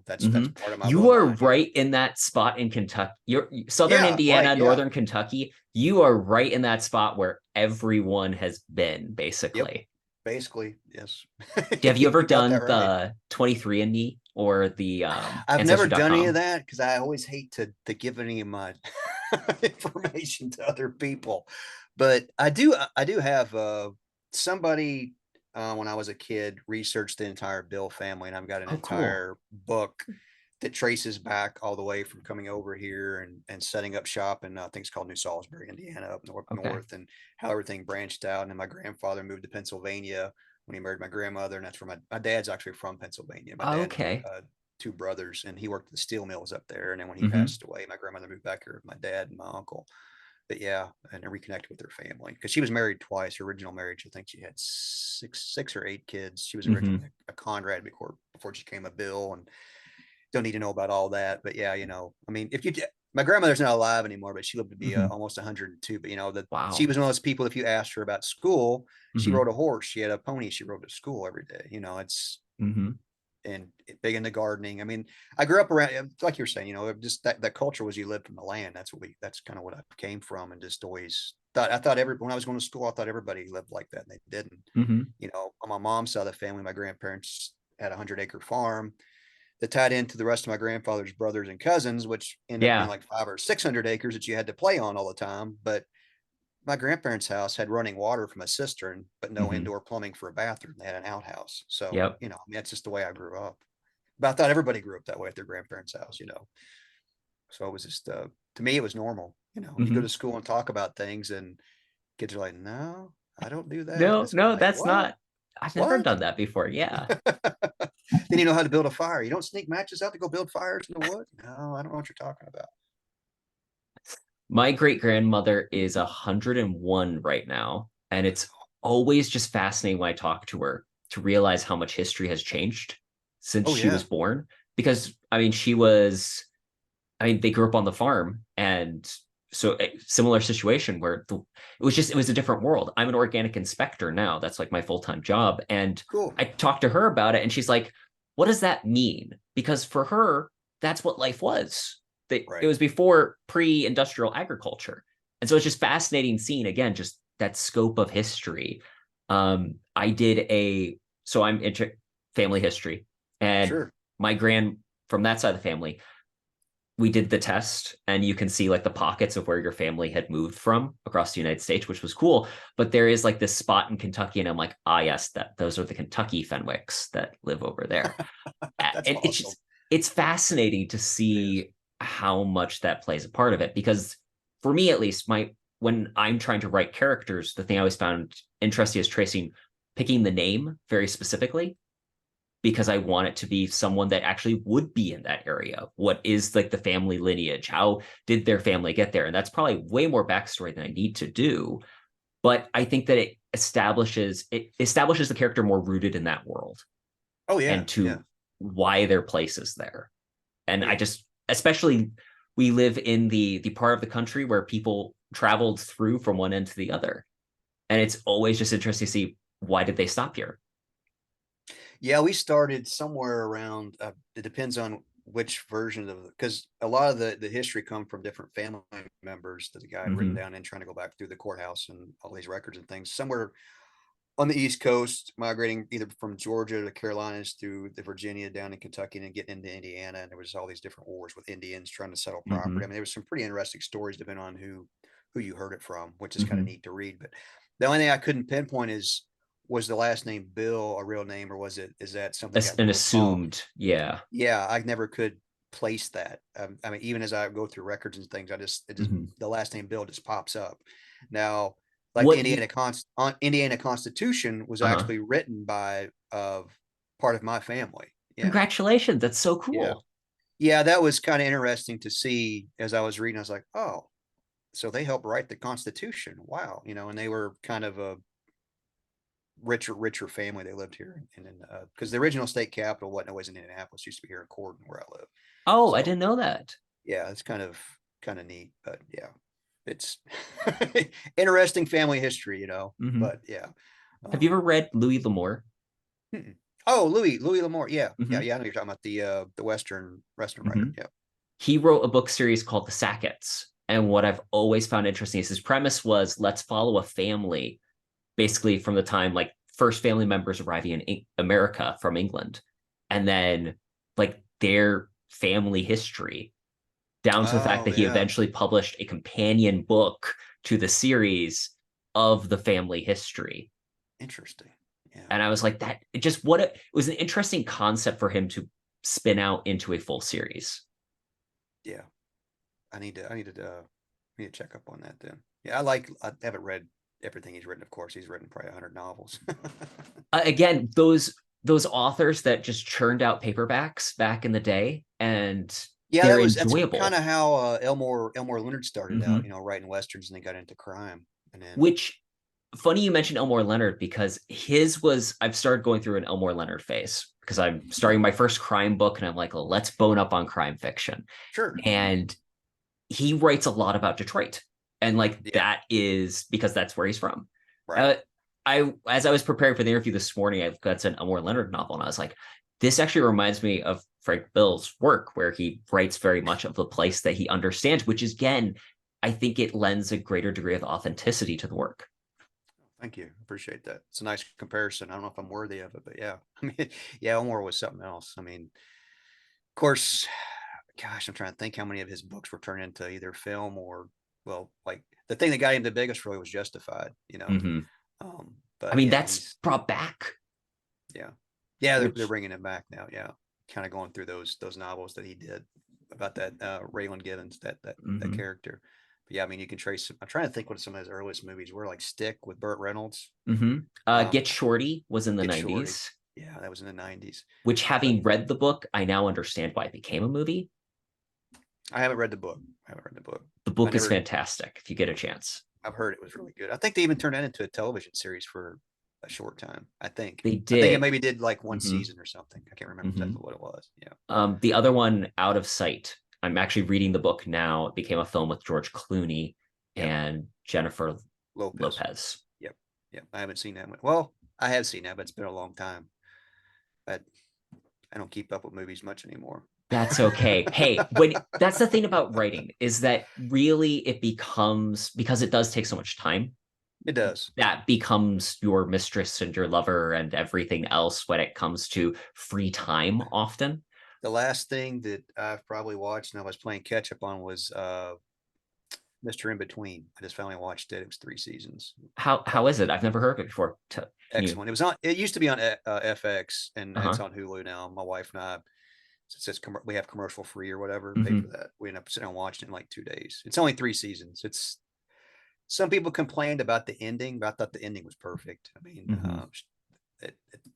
That's Hmm. part of my You are bloodline. right in that spot in Kentucky. You're Southern Yeah, right. Indiana, Yeah. Northern Kentucky. You are right in that spot where everyone has been, Yep. basically. Basically, yes. Have you ever You got that done right. the 23andMe or the I've never done any of Ancestry.com? that because I always hate to give any of my information to other people. But I do have somebody when I was a kid researched the entire Bill family, and I've got an Oh, cool. entire book that traces back all the way from coming over here and setting up shop in things called New Salisbury, Indiana, up Okay. north, and how everything branched out. And then my grandfather moved to Pennsylvania when he married my grandmother, and that's where my dad's actually from Pennsylvania. My dad had Okay. two brothers, and he worked at the steel mills up there. And then when he Hmm. passed away, my grandmother moved back here with my dad and my uncle. But yeah, and I reconnected with her family because she was married twice. Her original marriage, I think she had six or eight kids. She was originally Hmm. a Conrad before she became a Bill, and don't need to know about all that. But yeah, I mean, if you my grandmother's not alive anymore, but she lived to be Hmm. almost 102. But she Wow. was one of those people. If you asked her about school, she Hmm. rode a horse. She had a pony. She rode to school every day. It's Hmm. and big into gardening. I mean, I grew up around, like you're saying, just that culture was you lived from the land. That's kind of what I came from, and just always thought, when I was going to school, I thought everybody lived like that, and they didn't. Hmm. On my mom's side of the family, my grandparents had a 100-acre farm that tied into the rest of my grandfather's brothers and cousins, which ended up being Yeah. like 5 or 600 acres that you had to play on all the time. But my grandparents' house had running water from a cistern, but no Hmm. indoor plumbing for a bathroom. They had an outhouse. So, Yep. I mean, that's just the way I grew up. But I thought everybody grew up that way at their grandparents' house. So it was just, to me, it was normal. You go Hmm. to school and talk about things, and kids are like, no, I don't do that. And No, it's no, like, that's what? not. I've never What? done that before. Yeah. Then you know how to build a fire. You don't sneak matches out to go build fires in the wood. No, I don't know what you're talking about. My great grandmother is 101 right now, and it's always just fascinating when I talk to her to realize how much history has changed since Oh she yeah, was born. Because I mean, she was, I mean, they grew up on the farm, and so a similar situation where it was a different world. I'm an organic inspector now. That's like my full-time job, and cool. I talked to her about it, and she's like, "What does that mean?" Because for her, that's what life was. It Right. was before pre-industrial agriculture, and so it's just fascinating seeing again just that scope of history. I did a so I'm into family history, and Sure. my grand from that side of the family we did the test and you can see like the pockets of where your family had moved from across the United States, which was cool. But there is like this spot in Kentucky, and I'm like, ah, yes, that those are the Kentucky Fenwicks that live over there. That's And awesome. it's fascinating to It is. see how much that plays a part of it. Because for me, at least, my when I'm trying to write characters, the thing I always found interesting is picking the name very specifically because I want it to be someone that actually would be in that area. What is like the family lineage? How did their family get there? And that's probably way more backstory than I need to do. But I think that it establishes the character more rooted in that world Oh yeah, and yeah. to why their place is there. And Oh I yeah. just especially we live in the part of the country where people traveled through from one end to the other. And it's always just interesting to see why did they stop here? Yeah, we started somewhere around. It depends on which version of because a lot of the history come from different family members that the guy had written Mm-hmm. down and trying to go back through the courthouse and all these records and things. Somewhere on the East Coast, migrating either from Georgia to the Carolinas through the Virginia down in Kentucky and getting into Indiana. And there was all these different wars with Indians trying to settle property. I Mm-hmm. mean, there was some pretty interesting stories depending on who you heard it from, which is kind of Mm-hmm. neat to read. But the only thing I couldn't pinpoint is was the last name Bill a real name or is that something got An wrote off? assumed, yeah. Yeah, I never could place that. I mean, even as I go through records and things, it just Hmm. the last name Bill just pops up. Now, like the What you Indiana Constitution was uh-huh. actually written by part of my family. Yeah, Congratulations. That's so yeah, cool. yeah. That was kind of interesting to see as I was reading. I was like, oh, so they helped write the Constitution. Wow, and they were kind of a richer family. They lived here, and then because the original state capital wasn't always in Indianapolis, it used to be here in Corden, where I live. Oh, I So didn't know that. yeah, it's kind of neat, but yeah, it's interesting family history. Hmm. But yeah. Have you ever Um, read Louis L'Amour? oh, Louis L'Amour. Yeah, yeah, Hmm. yeah. I know you're talking about the Western Hmm. writer. Yeah. He wrote a book series called The Sacketts. And what I've always found interesting is his premise was let's follow a family basically from the time like first family members arriving in America from England, and then like their family history down to the fact Oh that he yeah. eventually published a companion book to the series of the family history. Interesting. Yeah. And I was like, that it just what it was an interesting concept for him to spin out into a full series. Yeah. I need to check up on that then. Yeah, I haven't read everything he's written. Of course, he's written probably 100 novels. Again, those authors that just churned out paperbacks back in the day, and Yeah, they're that's kind enjoyable. of how Elmore Leonard started out, Hmm. writing westerns and then got into crime. And then Which funny you mentioned Elmore Leonard because his was I've started going through an Elmore Leonard phase because I'm starting my first crime book and I'm like, well, let's bone up on crime fiction. sure. And he writes a lot about Detroit. And like Yeah, that is because that's where he's from. right. Uh, I as I was preparing for the interview this morning, I've got an Elmore Leonard novel, and I was like, this actually reminds me of Frank Bill's work, where he writes very much of the place that he understands, which is again, I think it lends a greater degree of authenticity to the work. Thank you. Appreciate that. It's a nice comparison. I don't know if I'm worthy of it, but yeah. I mean, yeah, Elmore was something else. I mean, of course, gosh, I'm trying to think how many of his books were turned into either film or, well, like the thing that got him the biggest really was Justified. Mm-hmm. I But mean, yeah, that's brought back, yeah, yeah, they're which bringing it back now. Yeah, kind of going through those novels that he did about that Raylan Givens, that mhm, character. But yeah, I mean, you can trace. I'm trying to think what some of his earliest movies were, like Stick with Burt Reynolds, mhm. um, Get Shorty was in the Get Shorty. 90s, Yeah, that was in the '90s. which But having read the book, I now understand why it became a movie. I haven't read the book. I haven't read the book. The I book is never. fantastic if you get a chance. I've heard it was really good. I think they even turned that into a television series for a short time. I think. They I think it did. maybe did like one Hmm. season or something. I can't remember Hmm. exactly what it was. Yeah. The other one, Out of Sight. I'm actually reading the book now. It became a film with George Clooney Yep. and Jennifer Lopez. Lopez. Yep. Yep. I haven't seen that one. Well, I have seen that, but it's been a long time. But I don't keep up with movies much anymore. That's okay. Hey, when that's the thing about writing is that really it becomes because it does take so much time It does. that becomes your mistress and your lover and everything else when it comes to free time often. The last thing that I've probably watched and I was playing catch up on was Mr. In Between. I just finally watched it. It was 3 seasons. How is it? I've never heard of it before. Can you? Excellent. It used to be on FX and it's Uh-huh. on Hulu now. My wife and I, since we have commercial free or whatever, pay for Hmm. that. We end up sitting and watching it in like 2 days. It's only 3 seasons. Some people complained about the ending, but I thought the ending was perfect. I mean, Hmm.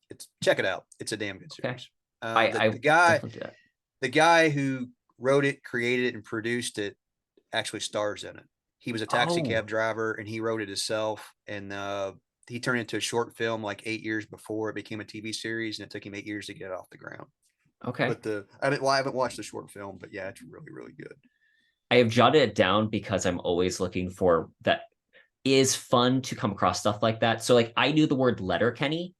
it's check it out. It's a damn good Okay. series. I definitely do that. The guy who wrote it, created it, and produced it actually stars in it. He was a taxi Oh, cab driver and he wrote it himself. And he turned it into a short film like 8 years before it became a TV series, and it took him 8 years to get it off the ground. okay. But I haven't watched the short film, but yeah, it's really really good. I have jotted it down because I'm always looking for that is fun to come across stuff like that. So like I knew the word Letterkenny,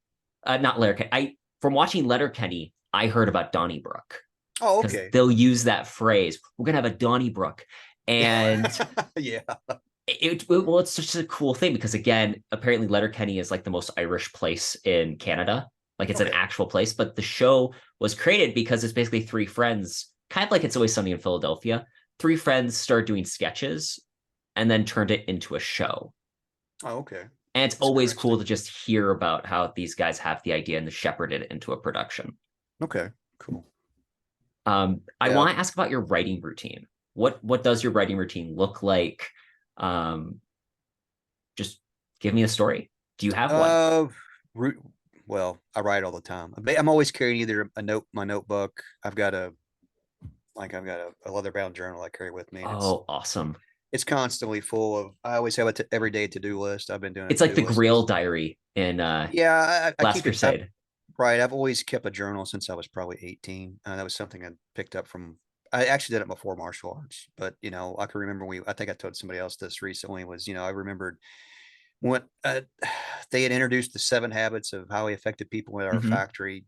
not Letterkenny. I from watching Letterkenny, I heard about Donnybrook Oh, because okay. they'll use that phrase. We're gonna have a Donnybrook, and Yeah, well, it's just a cool thing because again, apparently Letterkenny is like the most Irish place in Canada. Like it's an okay. actual place, but the show was created because it's basically three friends, kind of like It's Always Sunny in Philadelphia. Three friends started doing sketches and then turned it into a show. Oh, okay. And it's That's always cool interesting. to just hear about how these guys have the idea and shepherd it into a production. Okay, cool. I Yeah. want to ask about your writing routine. What does your writing routine look like? Um, just Give me a story. Do you have one? Uh, root. Well, I write all the time. I'm always carrying either my notebook. I've got a leather bound journal I carry with me, and Oh, awesome. it's constantly full of. I always have a everyday to do list. I've been doing a It's to like do the list. Grail diary in Yeah, I Last keep it. Crusade. Right. I've always kept a journal since I was probably 18. That was something I picked up from. I actually did it before martial arts, but I can remember I think I told somebody else this recently. Was I remembered when they had introduced the 7 habits of highly effective people at our Hmm. factory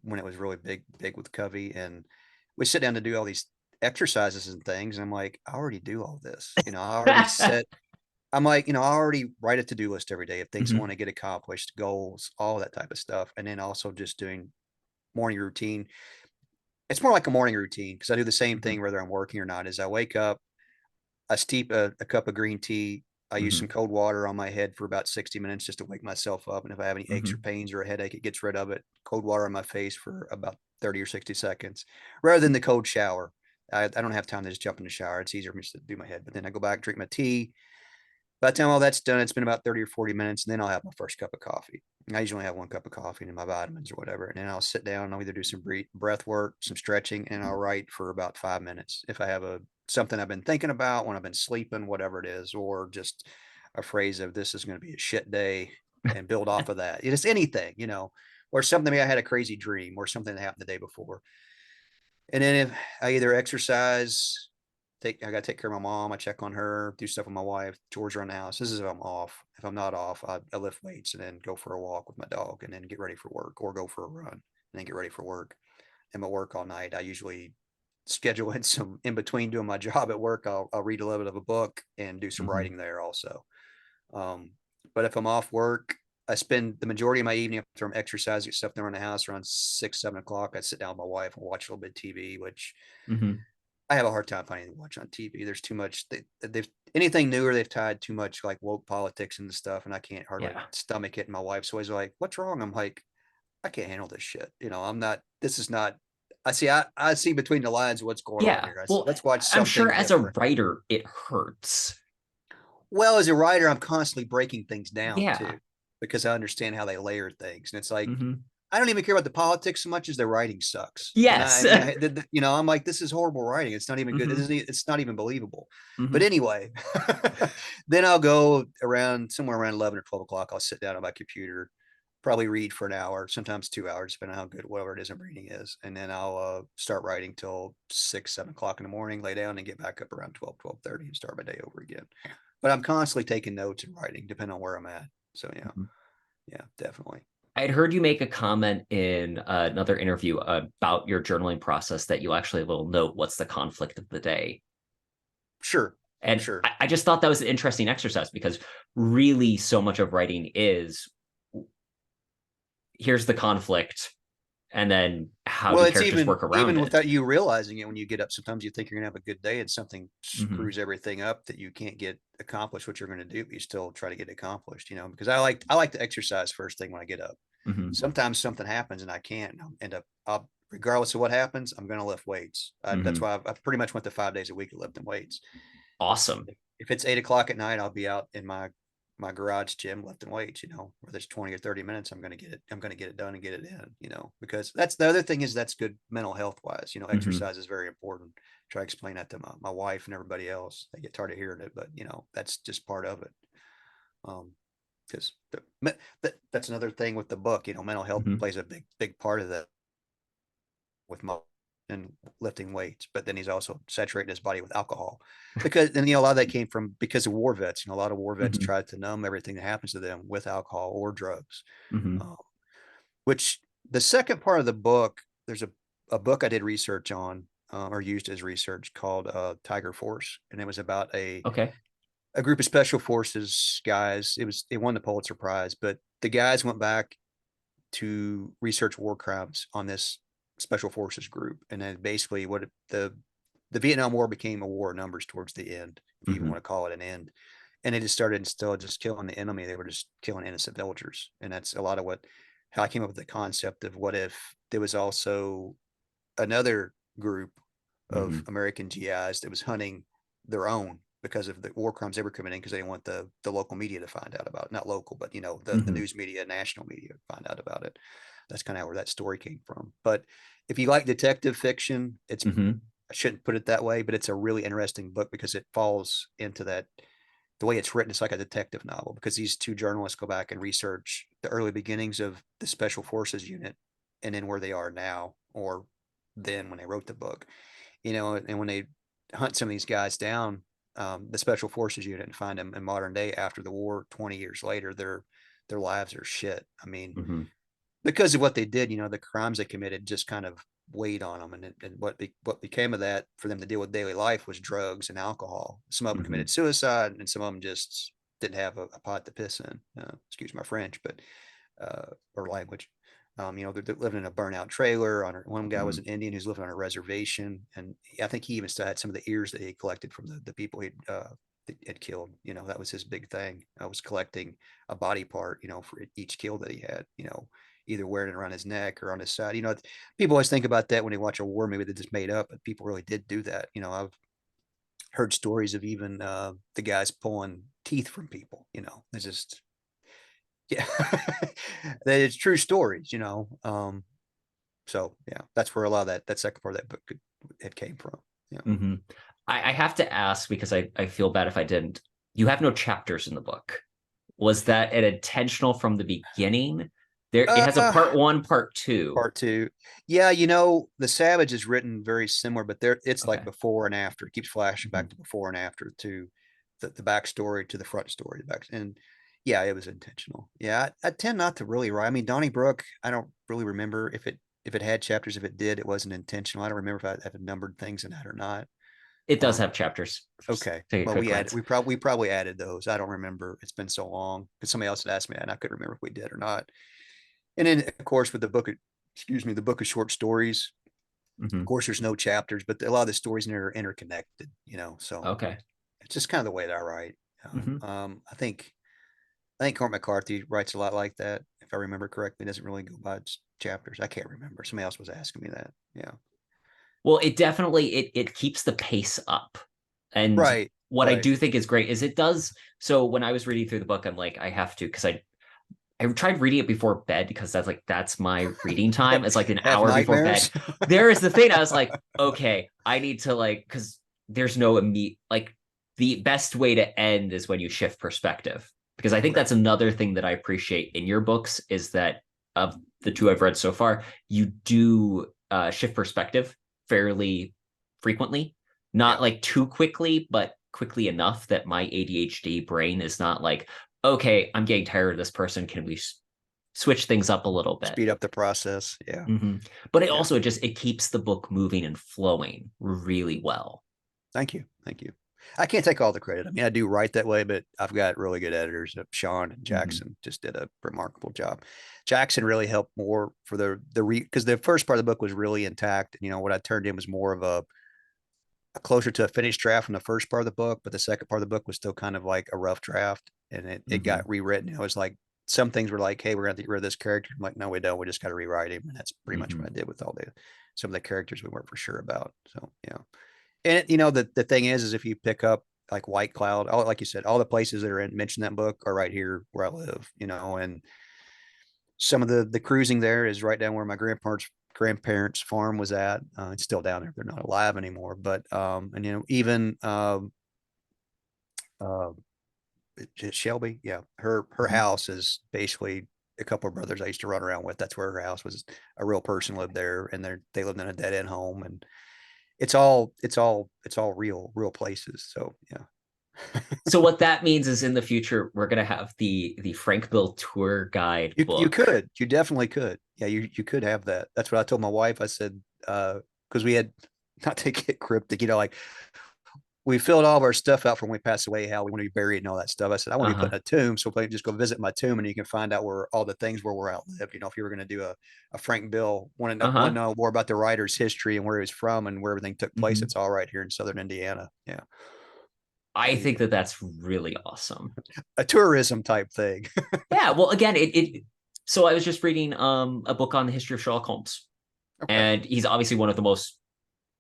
when it was really big with Covey, and we sit down to do all these exercises and things. And I'm like, I already do all this. I already set. I'm like, I already write a to-do list every day of things I Hmm. want to get accomplished, goals, all that type of stuff, and then also just doing morning routine. It's more like a morning routine because I do the same Hmm. thing whether I'm working or not. Is I wake up, I steep a cup of green tea. I use Hmm. some cold water on my head for about 60 minutes just to wake myself up. And if I have any aches or Hmm. pains or a headache, it gets rid of it. Cold water on my face for about 30 or 60 seconds rather than the cold shower. I don't have time to just jump in the shower. It's easier for me to do my head. But then I go back, drink my tea. By the time all that's done, it's been about 30 or 40 minutes, and then I'll have my first cup of coffee. I usually have 1 cup of coffee and my vitamins or whatever. And then I'll sit down and I'll either do some breath work, some stretching, and I'll write for about 5 minutes. If I have something I've been thinking about when I've been sleeping, whatever it is, or just a phrase of this is going to be a shit day and build off of that. It's anything, or something. Maybe I had a crazy dream or something that happened the day before. And then if I either exercise, I got to take care of my mom. I check on her, do stuff with my wife, chores around the house. This is if I'm off. If I'm not off, I lift weights and then go for a walk with my dog and then get ready for work or go for a run and then get ready for work. I'm at work all night. I usually schedule in some in between doing my job at work. I'll read a little bit of a book and do some Hmm. writing there also. Um, but if I'm off work, I spend the majority of my evening after I'm exercising stuff around the house around 6, 7 o'clock. I sit down with my wife and watch a little bit of TV, which Hmm. I have a hard time finding to watch on TV. There's too much. They've anything newer. They've tied too much like woke politics and stuff, and I can't hardly Yeah. stomach it. And my wife's always like, "What's wrong?" I'm like, "I can't handle this shit." I'm not. This is not. I see between the lines what's going on Yeah. here. I say, Well, let's watch I'm sure something as a different. writer, it hurts. Well, as a writer, I'm constantly breaking things down Yeah. too, because I understand how they layer things, and it's like Hmm. I don't even care about the politics so much as the writing sucks. And Yes. I'm like, this is horrible writing. It's not even good. Hmm. It's not even believable. But Hmm. anyway, then I'll go around somewhere around 11 or 12 o'clock. I'll sit down on my computer, probably read for an hour, sometimes 2 hours, depending on how good whatever it is I'm reading is. And then I'll start writing till 6, 7 o'clock in the morning, lay down and get back up around 12:30 and start my day over again. But I'm constantly taking notes and writing, depending on where I'm at. So yeah, definitely. I'd heard you make a comment in another interview about your journaling process that you actually will note what's the conflict of the day. Sure, And sure. I just thought that was an interesting exercise because really so much of writing is here's the conflict and then how Well, do it's characters work around even it. without you realizing it when you get up. Sometimes you think you're gonna have a good day and something Hmm. screws everything up that you can't get accomplished what you're gonna do, but you still try to get it accomplished, because I like to exercise first thing when I get up. Hmm. Sometimes something happens and I can't, and I'll end up regardless of what happens, I'm gonna lift weights. That's Hmm. why I've pretty much went to 5 days a week of lifting weights. Awesome. If it's 8 o'clock at night, I'll be out in my garage gym lifting weights, whether it's 20 or 30 minutes, I'm going to get it. I'm going to get it done and get it in, because that's the other thing is that's good mental health wise, Hmm. exercise is very important. Try to explain that to my wife and everybody else. They get tired of hearing it, but that's just part of it. Because that's another thing with the book, mental health Hmm. plays a big part of that with my and lifting weights, but then he's also saturating his body with alcohol because and a lot of that came from because of war vets. A lot of war vets Hmm. tried to numb everything that happens to them with alcohol or drugs. Hmm. Um, which the second part of the book, there's a book I did research on or used as research called Tiger Force, and it was about Okay. a group of special forces guys. It won the Pulitzer Prize, but the guys went back to research war crimes on this special forces group, and then basically what the Vietnam War became a war of numbers towards the end, if you even Hmm. want to call it an end. And they just started instead of just killing the enemy, they were just killing innocent villagers, and that's a lot of how I came up with the concept of what if there was also another group of Hmm. American GIs that was hunting their own. because of the war crimes they were committing, because they didn't want the local media to find out about it. Not local, but the Hmm. news media, national media find out about it. That's kind of where that story came from. But if you like detective fiction, it's Hmm. I shouldn't put it that way, but it's a really interesting book because it falls into that. The way it's written, it's like a detective novel, because these two journalists go back and research the early beginnings of the Special Forces unit, and then where they are now, or then when they wrote the book, and when they hunt some of these guys down, the Special Forces unit, and find them in modern day after the war, 20 years later, their lives are shit. I mean, Hmm. because of what they did, the crimes they committed just kind of weighed on them, and what became of that for them to deal with daily life was drugs and alcohol. Some of them Hmm. committed suicide, and some of them just didn't have a pot to piss in. Excuse my French, but or language. They're living in a burnout trailer. One guy was Hmm. an Indian who's living on a reservation, and I think he even still had some of the ears that he collected from the people he had killed. That was his big thing. I was collecting a body part, for each kill that he had. Either wearing it around his neck or on his side. People always think about that when they watch a war movie that just made up, but people really did do that. I've heard stories of even the guys pulling teeth from people. It's just, yeah, that it's true stories. So yeah, that's where a lot of that second part of that book it came from. Yeah. Hmm. I have to ask because I feel bad if I didn't. You have no chapters in the book. Was that an intentional from the beginning? There, it has a Uh, part one, part two. Part two. Yeah, The Savage is written very similar, but it's like Okay. before and after. It keeps flashing Hmm. back to before and after, to the backstory to the front story. And yeah, it was intentional. Yeah, I tend not to really write. I mean, Donnybrook, I don't really remember if it had chapters. If it did, it wasn't intentional. I don't remember if I have numbered things in that or not. It does Um, have chapters. Just okay. take a Well, quick glance. we probably added those. I don't remember. It's been so long, because somebody else had asked me that, and I couldn't remember if we did or not. And then, of course, with the book of short stories, Hmm. of course, there's no chapters, but a lot of the stories in there are interconnected. So Okay. it's just kind of the way that I write. Hmm. I think Cormac McCarthy writes a lot like that, if I remember correctly. It doesn't really go by chapters. I can't remember. Somebody else was asking me that. Yeah. Well, it definitely it keeps the pace up. And Right. what I Right. do think is great is it does. So when I was reading through the book, I'm like, I have to because I tried reading it before bed because that's my reading time. It's like an Have hour before bed. nightmares. There is the thing. I was like, okay, I need to because there's no immediate the best way to end is when you shift perspective. Because I think Right. that's another thing that I appreciate in your books is that of the two I've read so far, you do shift perspective fairly frequently. Not Yeah. like too quickly, but quickly enough that my ADHD brain is not like, okay, I'm getting tired of this person. Can we switch things up a little bit? Speed up the process. Yeah. Hmm. But it Yeah. also it keeps the book moving and flowing really well. Thank you. Thank you. I can't take all the credit. I mean, I do write that way, but I've got really good editors. Sean and Hmm. Jackson just did a remarkable job. Jackson really helped more for because the first part of the book was really intact. What I turned in was more of a closer to a finished draft from the first part of the book, but the second part of the book was still kind of like a rough draft, and it Hmm. got rewritten. It was like some things were like, "Hey, we're going to get rid of this character." I'm like, "No, we don't. We just got to rewrite him," and that's pretty much Hmm. what I did with some of the characters we weren't for sure about. So yeah. And the thing is if you pick up like White Cloud, like you said, all the places that are mentioned in that book are right here where I live. And some of the cruising there is right down where my grandparents farm was at. It's still down there. They're not alive anymore, but and even uh, Shelby, yeah, her Hmm. house is basically a couple of brothers I used to run around with. That's where her house was. A real person lived there, and they lived in a dead end home, and it's all real places. So yeah. So what that means is in the future we're gonna have the Frank Bill tour guide book. You definitely could. Yeah, you could have that. That's what I told my wife. I said, because we had, not to get cryptic, like we filled all of our stuff out from when we passed away, how we want to be buried and all that stuff. I said, I want to be put Uh-huh. in a tomb. So just go visit my tomb, and you can find out where all the things where we're outlived. If you were going to do a Frank Bill, want to Uh-huh. know more about the writer's history and where he was from and where everything took place, Hmm. it's all right here in Southern Indiana. Yeah. I Yeah. think that that's really awesome. A tourism type thing. Yeah, well again, it so I was just reading a book on the history of Sherlock Holmes, Okay. and he's obviously one of the most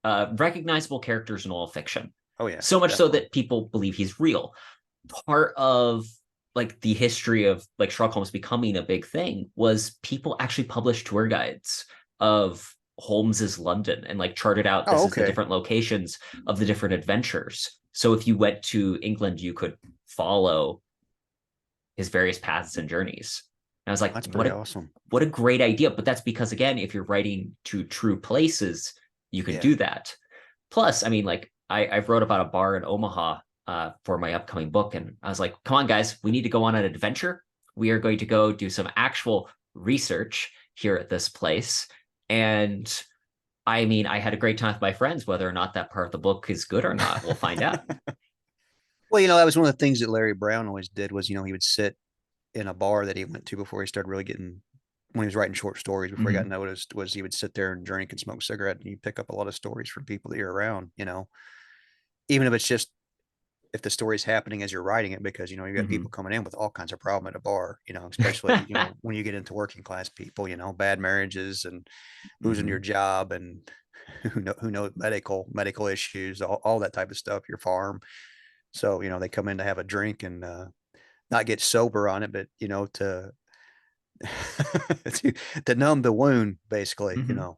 recognizable characters in all fiction. Oh yeah, So much so definitely. that people believe he's real. Part of like the history of like Sherlock Holmes becoming a big thing was people actually published tour guides of Holmes's London and like charted out Oh, this is the okay. different locations of the different adventures. So if you went to England, you could follow his various paths and journeys. And I was like, That's pretty awesome. what a great idea. But that's because again, if you're writing to true places, you could Yeah. do that. Plus, I mean, like I've wrote about a bar in Omaha for my upcoming book, and I was like, come on, guys, we need to go on an adventure. We are going to go do some actual research here at this place. And I mean, I had a great time with my friends. Whether or not that part of the book is good or not, we'll find out. Well, that was one of the things that Larry Brown always did was, he would sit in a bar that he went to before he started really getting, when he was writing short stories before he got Mm-hmm. noticed, was he would sit there and drink and smoke a cigarette, and you pick up a lot of stories from people that you're around, even if it's just, if the story's happening as you're writing it, because, you got Mm-hmm. people coming in with all kinds of problem at a bar, especially, when you get into working class people, bad marriages and losing your Mm-hmm. job and who know medical issues, all that type of stuff, your farm. So, they come in to have a drink and not get sober on it, but, to to numb the wound, basically, Mm-hmm.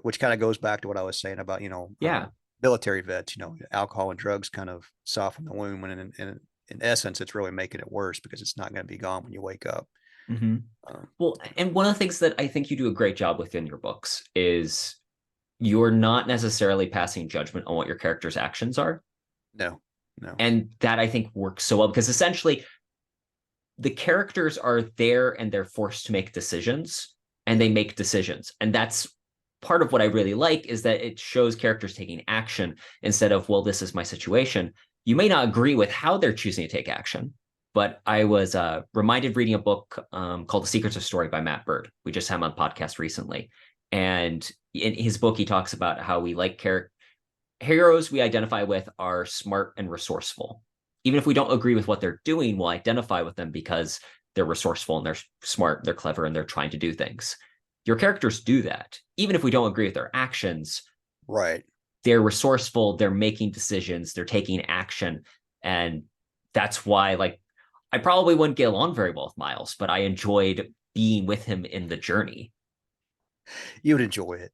which kind of goes back to what I was saying about, Yeah. military vets, alcohol and drugs kind of soften the wound when in essence, it's really making it worse because it's not going to be gone when you wake up. Mm-hmm. Um, Well, and one of the things that I think you do a great job with in your books is you're not necessarily passing judgment on what your character's actions are. no, no, And that I think works so well because essentially the characters are there and they're forced to make decisions and yeah, they make decisions. And that's part of what I really like is that it shows characters taking action instead of, well, this is my situation. You may not agree with how they're choosing to take action, but I was reminded reading a book called The Secrets of Story by Matt Bird. We just had him on podcast recently. And in his book, he talks about how we like heroes we identify with are smart and resourceful. Even if we don't agree with what they're doing, we'll identify with them because they're resourceful and they're smart, they're clever, and they're trying to do things. Your characters do that. Even if we don't agree with their actions, right. they're resourceful, they're making decisions, they're taking action. And that's why, like, I probably wouldn't get along very well with Miles, but I enjoyed being with him in the journey. You would enjoy it.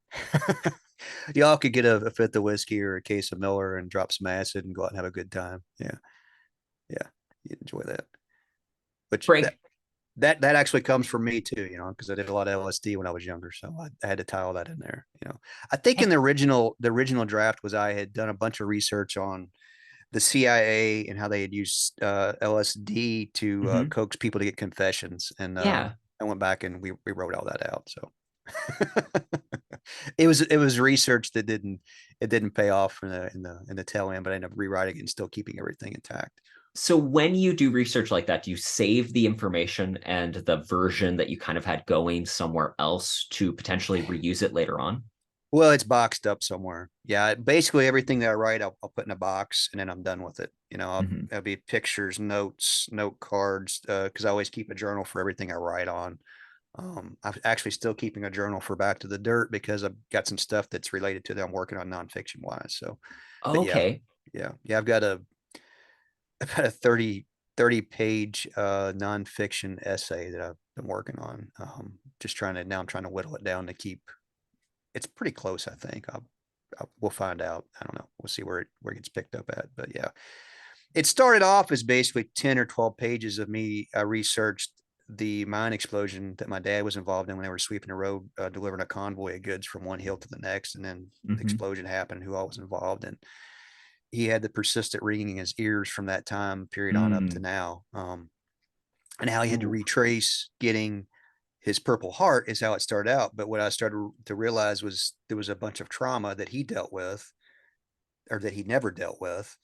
Y'all could get a fifth of whiskey or a case of Miller and drop some acid and go out and have a good time. Yeah, yeah, you'd enjoy that. Which that Frank, that that actually comes from me too, because I did a lot of LSD when I was younger, so I had to tie all that in there. I think in the original draft was I had done a bunch of research on the CIA and how they had used LSD to mm-hmm. coax people to get confessions, and Yeah. I went back and we wrote all that out. So it was research that didn't pay off in the tail end, but I ended up rewriting it and still keeping everything intact. So when you do research like that, do you save the information and the version that you kind of had going somewhere else to potentially reuse it later on? Well, it's boxed up somewhere. Yeah, basically everything that I write, I'll put in a box and then I'm done with it. Mm-hmm. It'll be pictures, notes, note cards, because I always keep a journal for everything I write on. I'm actually still keeping a journal for Back to the Dirt because I've got some stuff that's related to that I'm working on nonfiction wise. So, but yeah, Okay. yeah, I've got a 30 page nonfiction essay that I've been working on. Now I'm trying to whittle it down to keep, it's pretty close, I think. We'll find out. I don't know. We'll see where it gets picked up at. But yeah, it started off as basically 10 or 12 pages of me. I researched the mine explosion that my dad was involved in when they were sweeping the road, delivering a convoy of goods from one hill to the next. And then the Mm-hmm. explosion happened, who all was involved. And he had the persistent ringing in his ears from that time period on up to Mm. now. And how he had to Ooh. retrace getting his Purple Heart is how it started out. But what I started to realize was there was a bunch of trauma that he dealt with or that he never dealt with.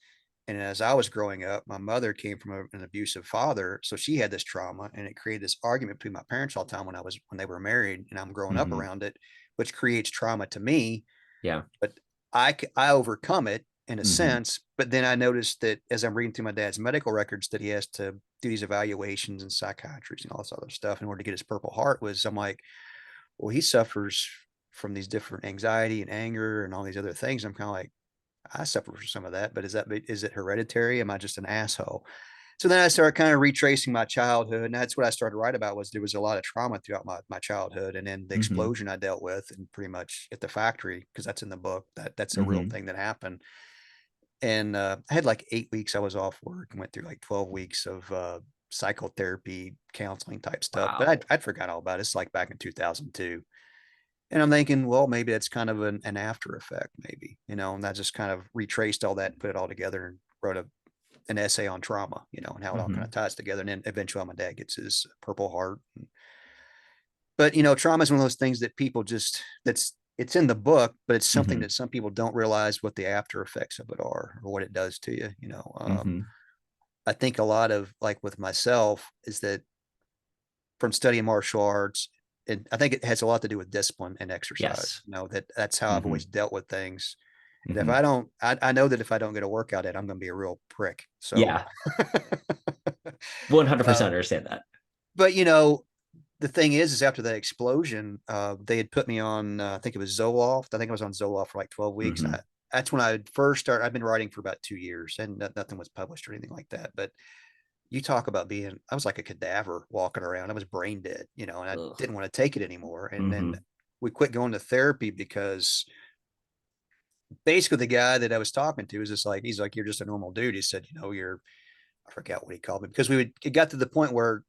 And as I was growing up, my mother came from an abusive father, so she had this trauma, and it created this argument between my parents all the time when they were married, and I'm growing up Mm-hmm. around it, which creates trauma to me. Yeah. But I overcome it in a Mm-hmm. sense. But then I noticed that as I'm reading through my dad's medical records, that he has to do these evaluations and psychiatries and all this other stuff in order to get his Purple Heart. I'm like, well, he suffers from these different anxiety and anger and all these other things. I'm kind of like, I suffer from some of that, but is it hereditary? Am I just an asshole? So then I started kind of retracing my childhood, and that's what I started to write about. Was there was a lot of trauma throughout my childhood, and then the Mm-hmm. explosion I dealt with, and pretty much at the factory, because that's in the book. That's a real Mm-hmm. thing that happened. And I had like 8 weeks I was off work, and went through like 12 weeks of psychotherapy, counseling type stuff. But Wow. I'd forgot all about it. It's like back in 2002. And I'm thinking, well, maybe that's kind of an after effect, maybe, and I just kind of retraced all that, put it all together, and wrote an essay on trauma, and how it all kind Mm-hmm. of ties together. And then eventually my dad gets his Purple Heart. But, trauma is one of those things that people it's in the book, but it's something Mm-hmm. that some people don't realize what the after effects of it are, or what it does to you. Mm-hmm. I think a lot of, like, with myself, is that from studying martial arts, and I think it has a lot to do with discipline and exercise. Yes. That's how I've Mm-hmm. always dealt with things. And if Mm-hmm. I don't, I know that if I don't get a workout in, I'm going to be a real prick. So, Yeah. 100% uh, understand that. but the thing is after that explosion, they had put me on, I think it was Zoloft. I think I was on Zoloft for like 12 weeks. Mm-hmm. That's when I first started. I've been writing for about 2 years, and nothing was published or anything like that. But you talk about I was like a cadaver walking around. I was brain dead, and I Ugh. didn't want to take it anymore. And then Mm-hmm. we quit going to therapy because basically the guy that I was talking to was just like, he's like, you're just a normal dude. He said, I forgot what he called me, because it got to the point where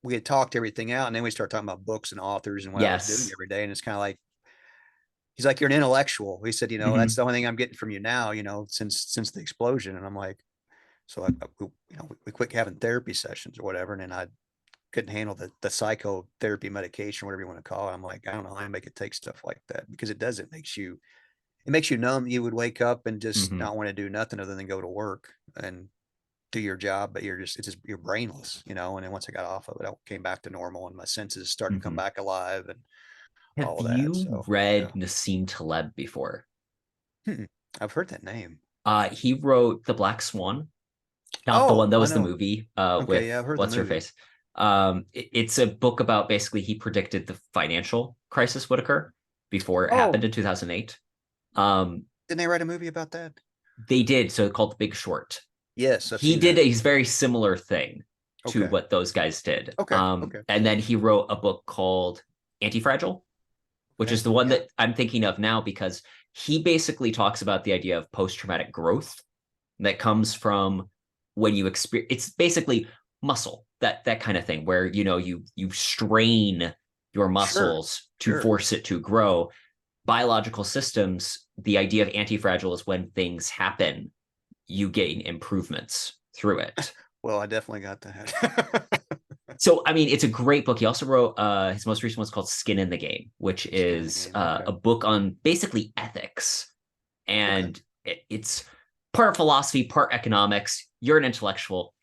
we had talked everything out, and then we started talking about books and authors and what I was doing Yes. every day. And it's kind of like, he's like, you're an intellectual. He said, that's Mm-hmm. the only thing I'm getting from you now, since the explosion. And I'm like, so we quit having therapy sessions or whatever. And then I couldn't handle the psychotherapy medication, whatever you want to call it. I'm like, I don't know how I make it take stuff like that, because it does. It makes you numb. You would wake up and just Mm-hmm. not want to do nothing other than go to work and do your job, but you're brainless. And then once I got off of it, I came back to normal, and my senses started to come Mm-hmm. back alive, and Have all of that. you So read yeah. Nassim Taleb before? I've heard that name. He wrote The Black Swan, not the one Oh, that I was the know. movie Okay, with yeah, I've heard the what's her movie. face. It's a book about basically he predicted the financial crisis would occur before it happened Oh, in 2008. Um, didn't they write a movie about that? they did so called The Big Short. Yes, I've He seen did that. a very similar thing to Okay. what those guys did. Okay. Okay. And then he wrote a book called Anti-Fragile, which Okay. is the one Yeah. that I'm thinking of now because he basically talks about the idea of post-traumatic growth that comes from when you experience it's basically muscle, that kind of thing where you strain your Sure. muscles to Sure. force it to grow. Biological systems, the idea of anti-fragile is when things happen, you gain improvements through it. Well, I definitely got that. So I mean, it's a great book. He also wrote his most recent one's called Skin in the Game, which Skin in the is game. Okay. a book on basically ethics, Okay. and it's part philosophy, part economics. You're an intellectual.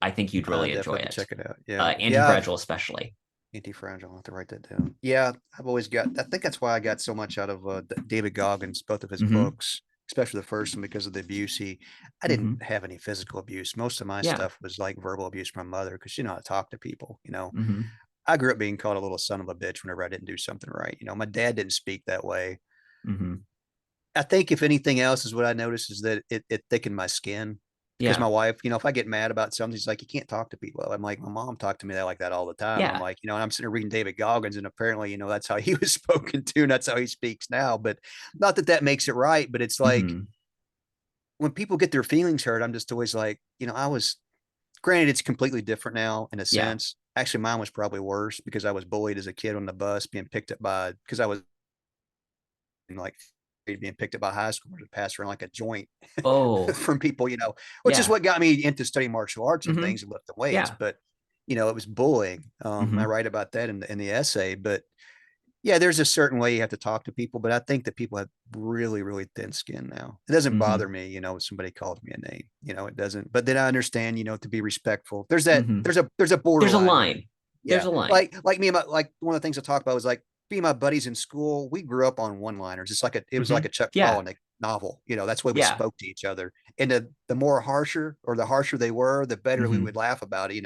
I think you'd I really enjoy definitely have to it. check it out. Yeah. Yeah. Anti-fragile, especially. Anti-fragile. I'll have to write that down. Yeah. I think that's why I got so much out of David Goggins, both of his Mm-hmm. books, especially the first one, because of the abuse. I didn't Mm-hmm. have any physical abuse. Most of my Yeah. stuff was like verbal abuse from my mother, because she knew how to talk to people. Mm-hmm. I grew up being called a little son of a bitch whenever I didn't do something right. My dad didn't speak that way. Mm-hmm. I think if anything else is what I noticed is that it thickened my skin, because Yeah. my wife, if I get mad about something, she's like, you can't talk to people. I'm like, my mom talked to me like that all the time. And I'm Yeah. like, and I'm sitting there reading David Goggins, and apparently, that's how he was spoken to, and that's how he speaks now. But not that that makes it right, but it's like Mm-hmm. when people get their feelings hurt, I'm just always like, granted, it's completely different now in a Yeah. sense. Actually, mine was probably worse, because I was bullied as a kid on the bus, being picked up because I was like being picked up by high schoolers to pass around like a joint Oh, from people, which is yeah. what got me into studying martial arts and Mm-hmm. things, and lifting weights. Yeah. But it was bullying. I Mm-hmm. write about that in the essay. But yeah, there's a certain way you have to talk to people. But I think that people have really, really thin skin now. It doesn't Mm-hmm. bother me, if somebody calls me a name. It doesn't. But then I understand, to be respectful. There's that. Mm-hmm. There's a There's a borderline there. line. There's Yeah, a line. like me and like one of the things I talked about was like being my buddies in school. We grew up on one-liners. It was like Mm-hmm. a Chuck Yeah. Palahniuk novel. That's the way we Yeah. spoke to each other. And the harsher they were, the better we Mm-hmm. would laugh about it.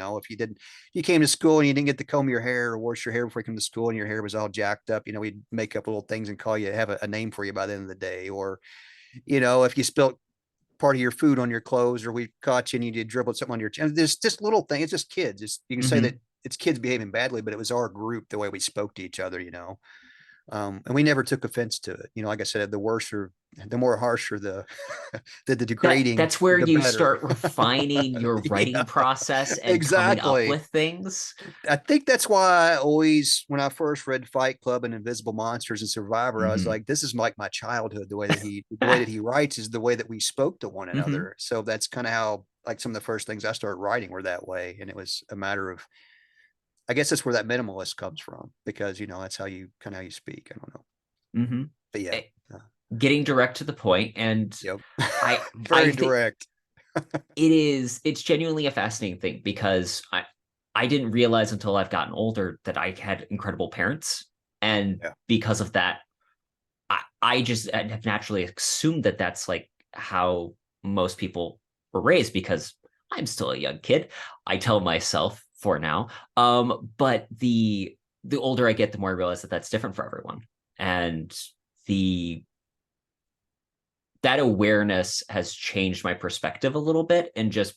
You came to school and you didn't get to comb your hair or wash your hair before you come to school, and your hair was all jacked up. We'd make up little things and call you, have a name for you by the end of the day. Or you know, if you spilt part of your food on your clothes, or we caught you and you did dribble something on your chin. There's just little thing. It's just kids. You can say that Hmm. it's kids behaving badly, but it was our group, the way we spoke to each other, you know. And we never took offense to it. You know, like I said, the worse or the more harsher the the degrading, That's where the you better. start refining your writing Yeah, process and coming up exactly. with things. I think that's why I always, when I first read Fight Club and Invisible Monsters and Survivor, I was Hmm. like, this is like my childhood. The way that he writes is the way that we spoke to one Hmm. another. So that's kind of how, like, some of the first things I started writing were that way. And it was a matter of, I guess that's where that minimalist comes from, because, you know, that's how you kind of how you speak. I don't know. Hmm. But yeah. Uh, Getting direct to the point, and yep. I I Very think direct. it's genuinely a fascinating thing because I didn't realize until I've gotten older that I had incredible parents, and Yeah. because of that, I just have naturally assumed that that's like how most people were raised because I'm still a young kid. I tell myself for now. But the older I get, the more I realize that that's different for everyone, and the that awareness has changed my perspective a little bit, and just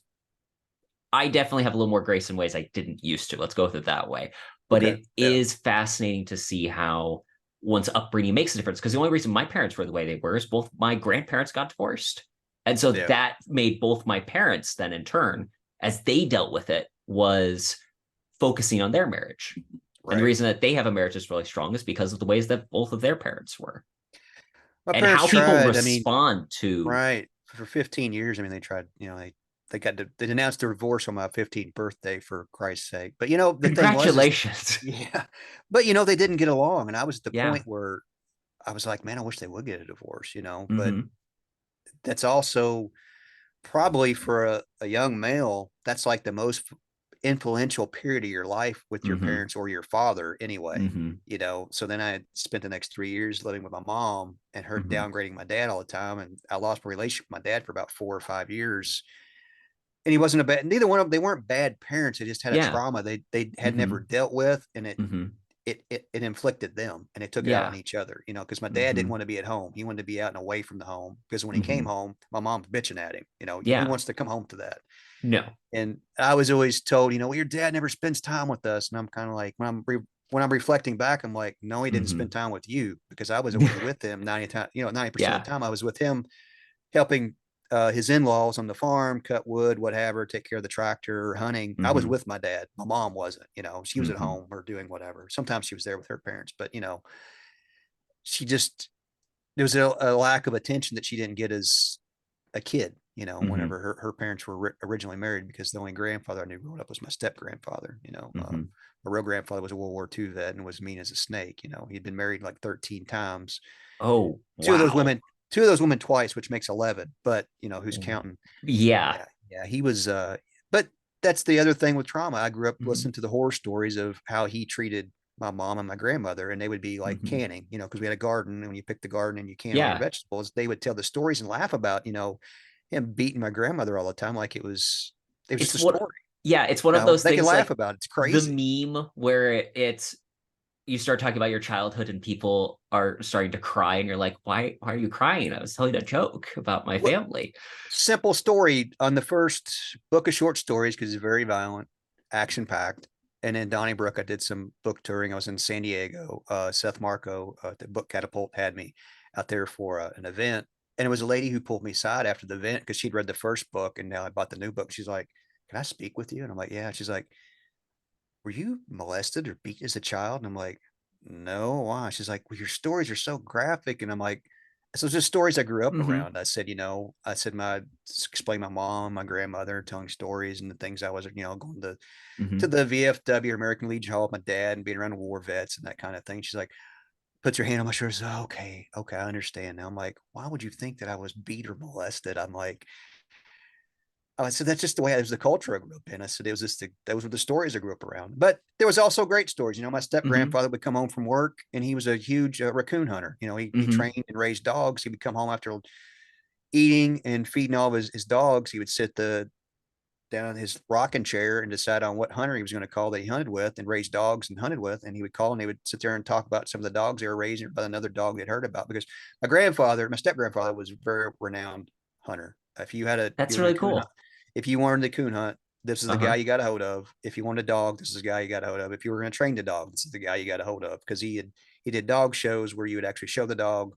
I definitely have a little more grace in ways I didn't used to. Let's go with it that way. But Okay. it Yeah. is fascinating to see how one's upbringing makes a difference. Because the only reason my parents were the way they were is both my grandparents got divorced. And so Yeah. that made both my parents then in turn, as they dealt with it, was focusing on their marriage. And the Right. reason that they have a marriage that's really strong is because of the ways that both of their parents were My and parents how people tried. I mean, respond to. right. For 15 years, I mean, they tried, you know, they denounced their divorce on my 15th birthday, for Christ's sake. But you know, the thing was is Congratulations. yeah. But you know, they didn't get along. And I was at the Yeah. point where I was like, man, I wish they would get a divorce, you know. But Hmm. that's also probably for a young male, that's like the most influential period of your life with your Hmm. parents or your father anyway. Hmm. You know, so then I spent the next 3 years living with my mom and her Hmm. downgrading my dad all the time. And I lost my relationship with my dad for about 4 or 5 years. And he wasn't a bad, neither one of them, they weren't bad parents. They just had a Yeah. trauma they had never Hmm. dealt with. And Hmm. it inflicted them, and it took it out on Yeah. each other, you know, because my dad didn't Hmm. want to be at home. He wanted to be out and away from the home, because when he came Hmm. home, my mom's bitching at him, you know, who Yeah. wants to come home to that? No. And I was always told, you know, well, your dad never spends time with us. And I'm kind of like, when I'm reflecting back, I'm like, no, he didn't spend Hmm. time with you, because I was always with him 90 times, you know, 90% of Yeah. the time I was with him, helping his in-laws on the farm, cut wood, whatever, take care of the tractor, hunting. I was Hmm. with my dad. My mom wasn't, you know, she was at Hmm. home or doing whatever. Sometimes she was there with her parents, but you know, she just, there was a lack of attention that she didn't get as a kid, you know, Hmm. whenever her parents were originally married, because the only grandfather I knew growing up was my step grandfather, you know. Hmm. My real grandfather was a World War II vet and was mean as a snake. You know, he'd been married like 13 times. Oh, Two of those wow. women, two of those women twice, which makes 11, but you know, who's counting? Yeah. Yeah. Yeah. He was, but that's the other thing with trauma. I grew up Hmm. listening to the horror stories of how he treated my mom and my grandmother, and they would be like Hmm. canning, you know, because we had a garden, and when you pick the garden and you can all your Yeah. vegetables, they would tell the stories and laugh about, you know, him beating my grandmother all the time, like it was just It's a what, story. yeah, it's You one of know, those they can things laugh like about it. It's the crazy. meme where it's you start talking about your childhood and people are starting to cry and you're like, why are you crying? I was telling a joke about my What family. simple story on the first book of short stories, because it's very violent, action packed. And in Donnybrook, I did some book touring. I was in San Diego. Seth Marco, the book Catapult, had me out there for an event. And it was a lady who pulled me aside after the event, because she'd read the first book and now I bought the new book. She's like, can I speak with you? And I'm like, yeah. She's like, were you molested or beaten as a child? And I'm like, no, why? She's like, well, your stories are so graphic. And I'm like, so it's just stories I grew up Hmm. around. I said, you know, I said, explain my mom, my grandmother telling stories and the things I was, you know, going to Hmm. the VFW, American Legion Hall with my dad and being around war vets and that kind of thing. She's like, puts her hand on my shoulder. Says, oh, okay, okay, I understand now. I'm like, why would you think that I was beat or molested? I'm like, I said, that's just the way it was, the culture I grew up in. I said, it was just those were the stories I grew up around. But there was also great stories. You know, my step Hmm. grandfather would come home from work and he was a huge raccoon hunter. You know, he Hmm. trained and raised dogs. He would come home after eating and feeding all of his dogs. He would sit down in his rocking chair and decide on what hunter he was going to call that he hunted with and raised dogs and hunted with. And he would call and they would sit there and talk about some of the dogs they were raising about another dog they'd heard about. Because my step grandfather was a very renowned hunter. If you had a, That's you were in really a coon hunt, cool. if you wanted the coon hunt, this is the guy Uh-huh. you got a hold of. If you wanted a dog, this is the guy you got a hold of. If you were going to train the dog, this is the guy you got a hold of. Because he did dog shows where you would actually show the dog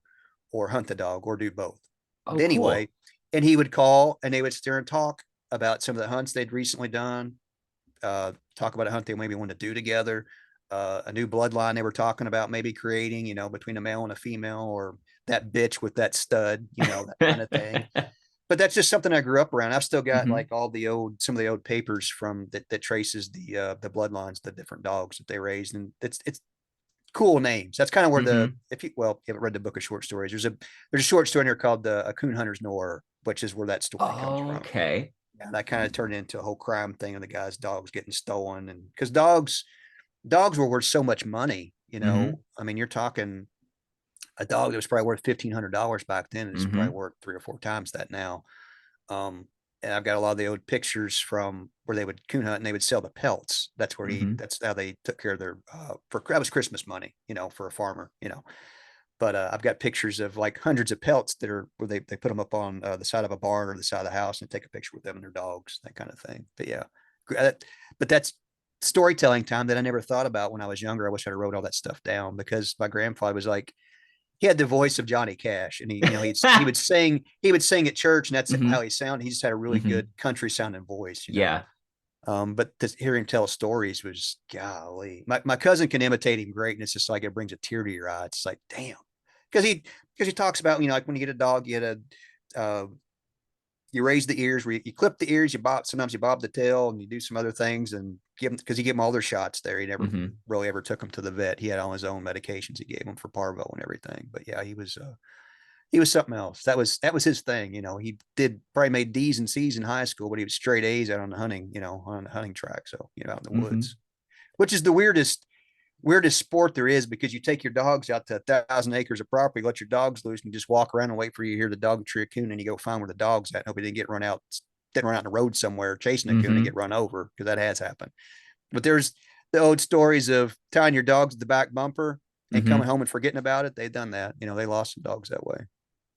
or hunt the dog or do both. Oh, But anyway, cool. and he would call and they would sit there and talk about some of the hunts they'd recently done, talk about a hunt they maybe want to do together, a new bloodline they were talking about maybe creating, between a male and a female, or that bitch with that stud, that kind of thing. But that's just something I grew up around. I've still got Hmm. like some of the old papers from that traces the bloodlines, the different dogs that they raised, and it's cool names. That's kind of where Hmm. if you haven't read the book of short stories, there's a short story in here called the A Coon Hunter's Noir, which is where that story comes from. Okay. And that kind of turned into a whole crime thing of the guy's dogs getting stolen, and because dogs were worth so much money. Hmm. I mean, you're talking a dog that was probably worth $1,500 back then is probably Hmm. worth 3 or 4 times that now. Um, and I've got a lot of the old pictures from where they would coon hunt and they would sell the pelts. Hmm. That's how they took care of their, that was Christmas money, for a farmer, but I've got pictures of like hundreds of pelts that are where they put them up on the side of a barn or the side of the house and take a picture with them and their dogs, that kind of thing. But yeah, but that's storytelling time that I never thought about when I was younger. I wish I'd wrote all that stuff down because my grandfather was like, he had the voice of Johnny Cash, and he would sing at church, and that's Hmm. how he sounded. He just had a really Hmm. good country sounding voice. Yeah. But hearing him tell stories was golly. My cousin can imitate him great, and it's just like it brings a tear to your eye. It's like damn, because he talks about like when you get a dog, you raise the ears, you clip the ears, sometimes you bob the tail, and you do some other things, and give them because he gave them all their shots there. He never Hmm. really ever took them to the vet. He had all his own medications he gave them for parvo and everything. But yeah, he was something else. That was his thing. He did probably made D's and C's in high school, but he was straight A's out on the hunting, on the hunting track. So out in the Hmm. woods, which is the weirdest sport there is because you take your dogs out to 1,000 acres of property, let your dogs loose, and you just walk around and wait for you to hear the dog tree a coon, and you go find where the dog's at. Hope he didn't run out in the road somewhere chasing a coon and Hmm. get run over because that has happened. But there's the old stories of tying your dogs to the back bumper and coming Hmm. home and forgetting about it. They've done that. They lost some dogs that way.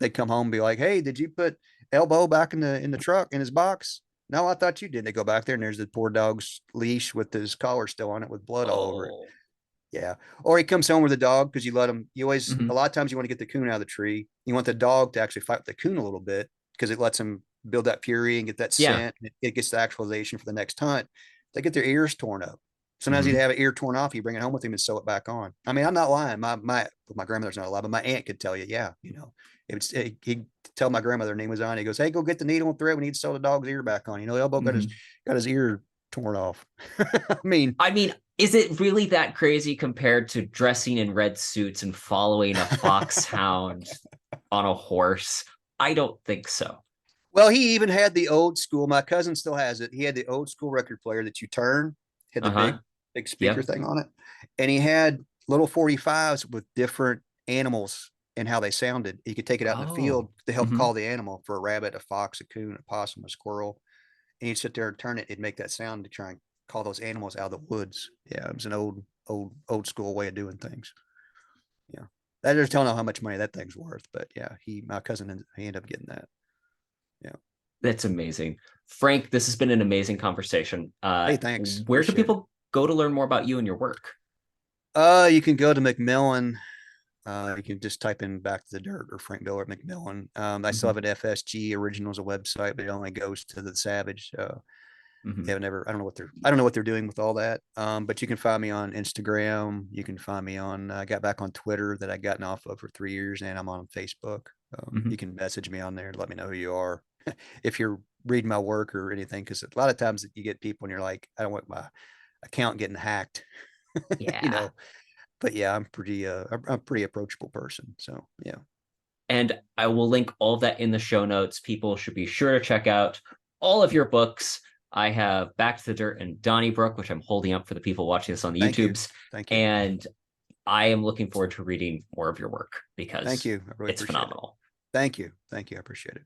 They'd come home and be like, "Hey, did you put Elbow back in the truck in his box?" No, I thought you did. They go back there and there's the poor dog's leash with his collar still on it with blood all over it. Oh. Yeah. Or he comes home with a dog because you let him, a Hmm. lot of times you want to get the coon out of the tree. You want the dog to actually fight with the coon a little bit because it lets him build that fury and get that Yeah. scent. And it gets the actualization for the next hunt. They get their ears torn up. Sometimes he'd Hmm. have an ear torn off. You bring it home with him and sew it back on. I mean, I'm not lying. My grandmother's not alive, but my aunt could tell you, yeah, he'd tell my grandmother her name was on. He goes, "Hey, go get the needle and thread. We need to sew the dog's ear back on." Elbow Hmm. got his ear torn off. I mean, I mean, is it really that crazy compared to dressing in red suits and following a foxhound on a horse? I don't think so. well, he even had the old school. My cousin still has it. He had the old school record player that you turn, had the Uh-huh. big speaker Yep. thing on it, and he had little 45s with different animals and how they sounded. You could take it out in the field Oh. to help Hmm. call the animal for a rabbit, a fox, a coon, a possum, a squirrel, and you'd sit there and turn it. It'd make that sound to try and call those animals out of the woods. Yeah, it was an old school way of doing things. Yeah, I just don't know how much money that thing's worth, but yeah, my cousin, he ended up getting that. Yeah. That's amazing. Frank, this has been an amazing conversation. Hey, thanks. Where can Appreciate it. people go to learn more about you and your work? You can go to McMillan. You can just type in Back to the Dirt or Frank Miller at McMillan. I still Hmm. have an FSG Originals a website, but it only goes to the Savage. Hmm. They have never. I don't know what they're doing with all that. But you can find me on Instagram. You can find me on. I got back on Twitter that I gotten off of for 3 years, and I'm on Facebook. You Hmm. can message me on there. Let me know who you are if you're reading my work or anything. Because a lot of times you get people and you're like, I don't want my account getting hacked. you Yeah. know, but yeah, I'm a pretty approachable person. So yeah. And I will link all of that in the show notes. People should be sure to check out all of your books. I have Back to the Dirt and Donnybrook, which I'm holding up for the people watching this on the Thank you. YouTubes. Thank you. And I am looking forward to reading more of your work Thank because you. I really it's appreciate it. phenomenal. Thank you. Thank you. I appreciate it.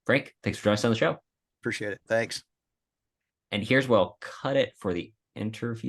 Frank, thanks for joining us on the show. Appreciate it. Thanks. And here's where I'll cut it for the interview.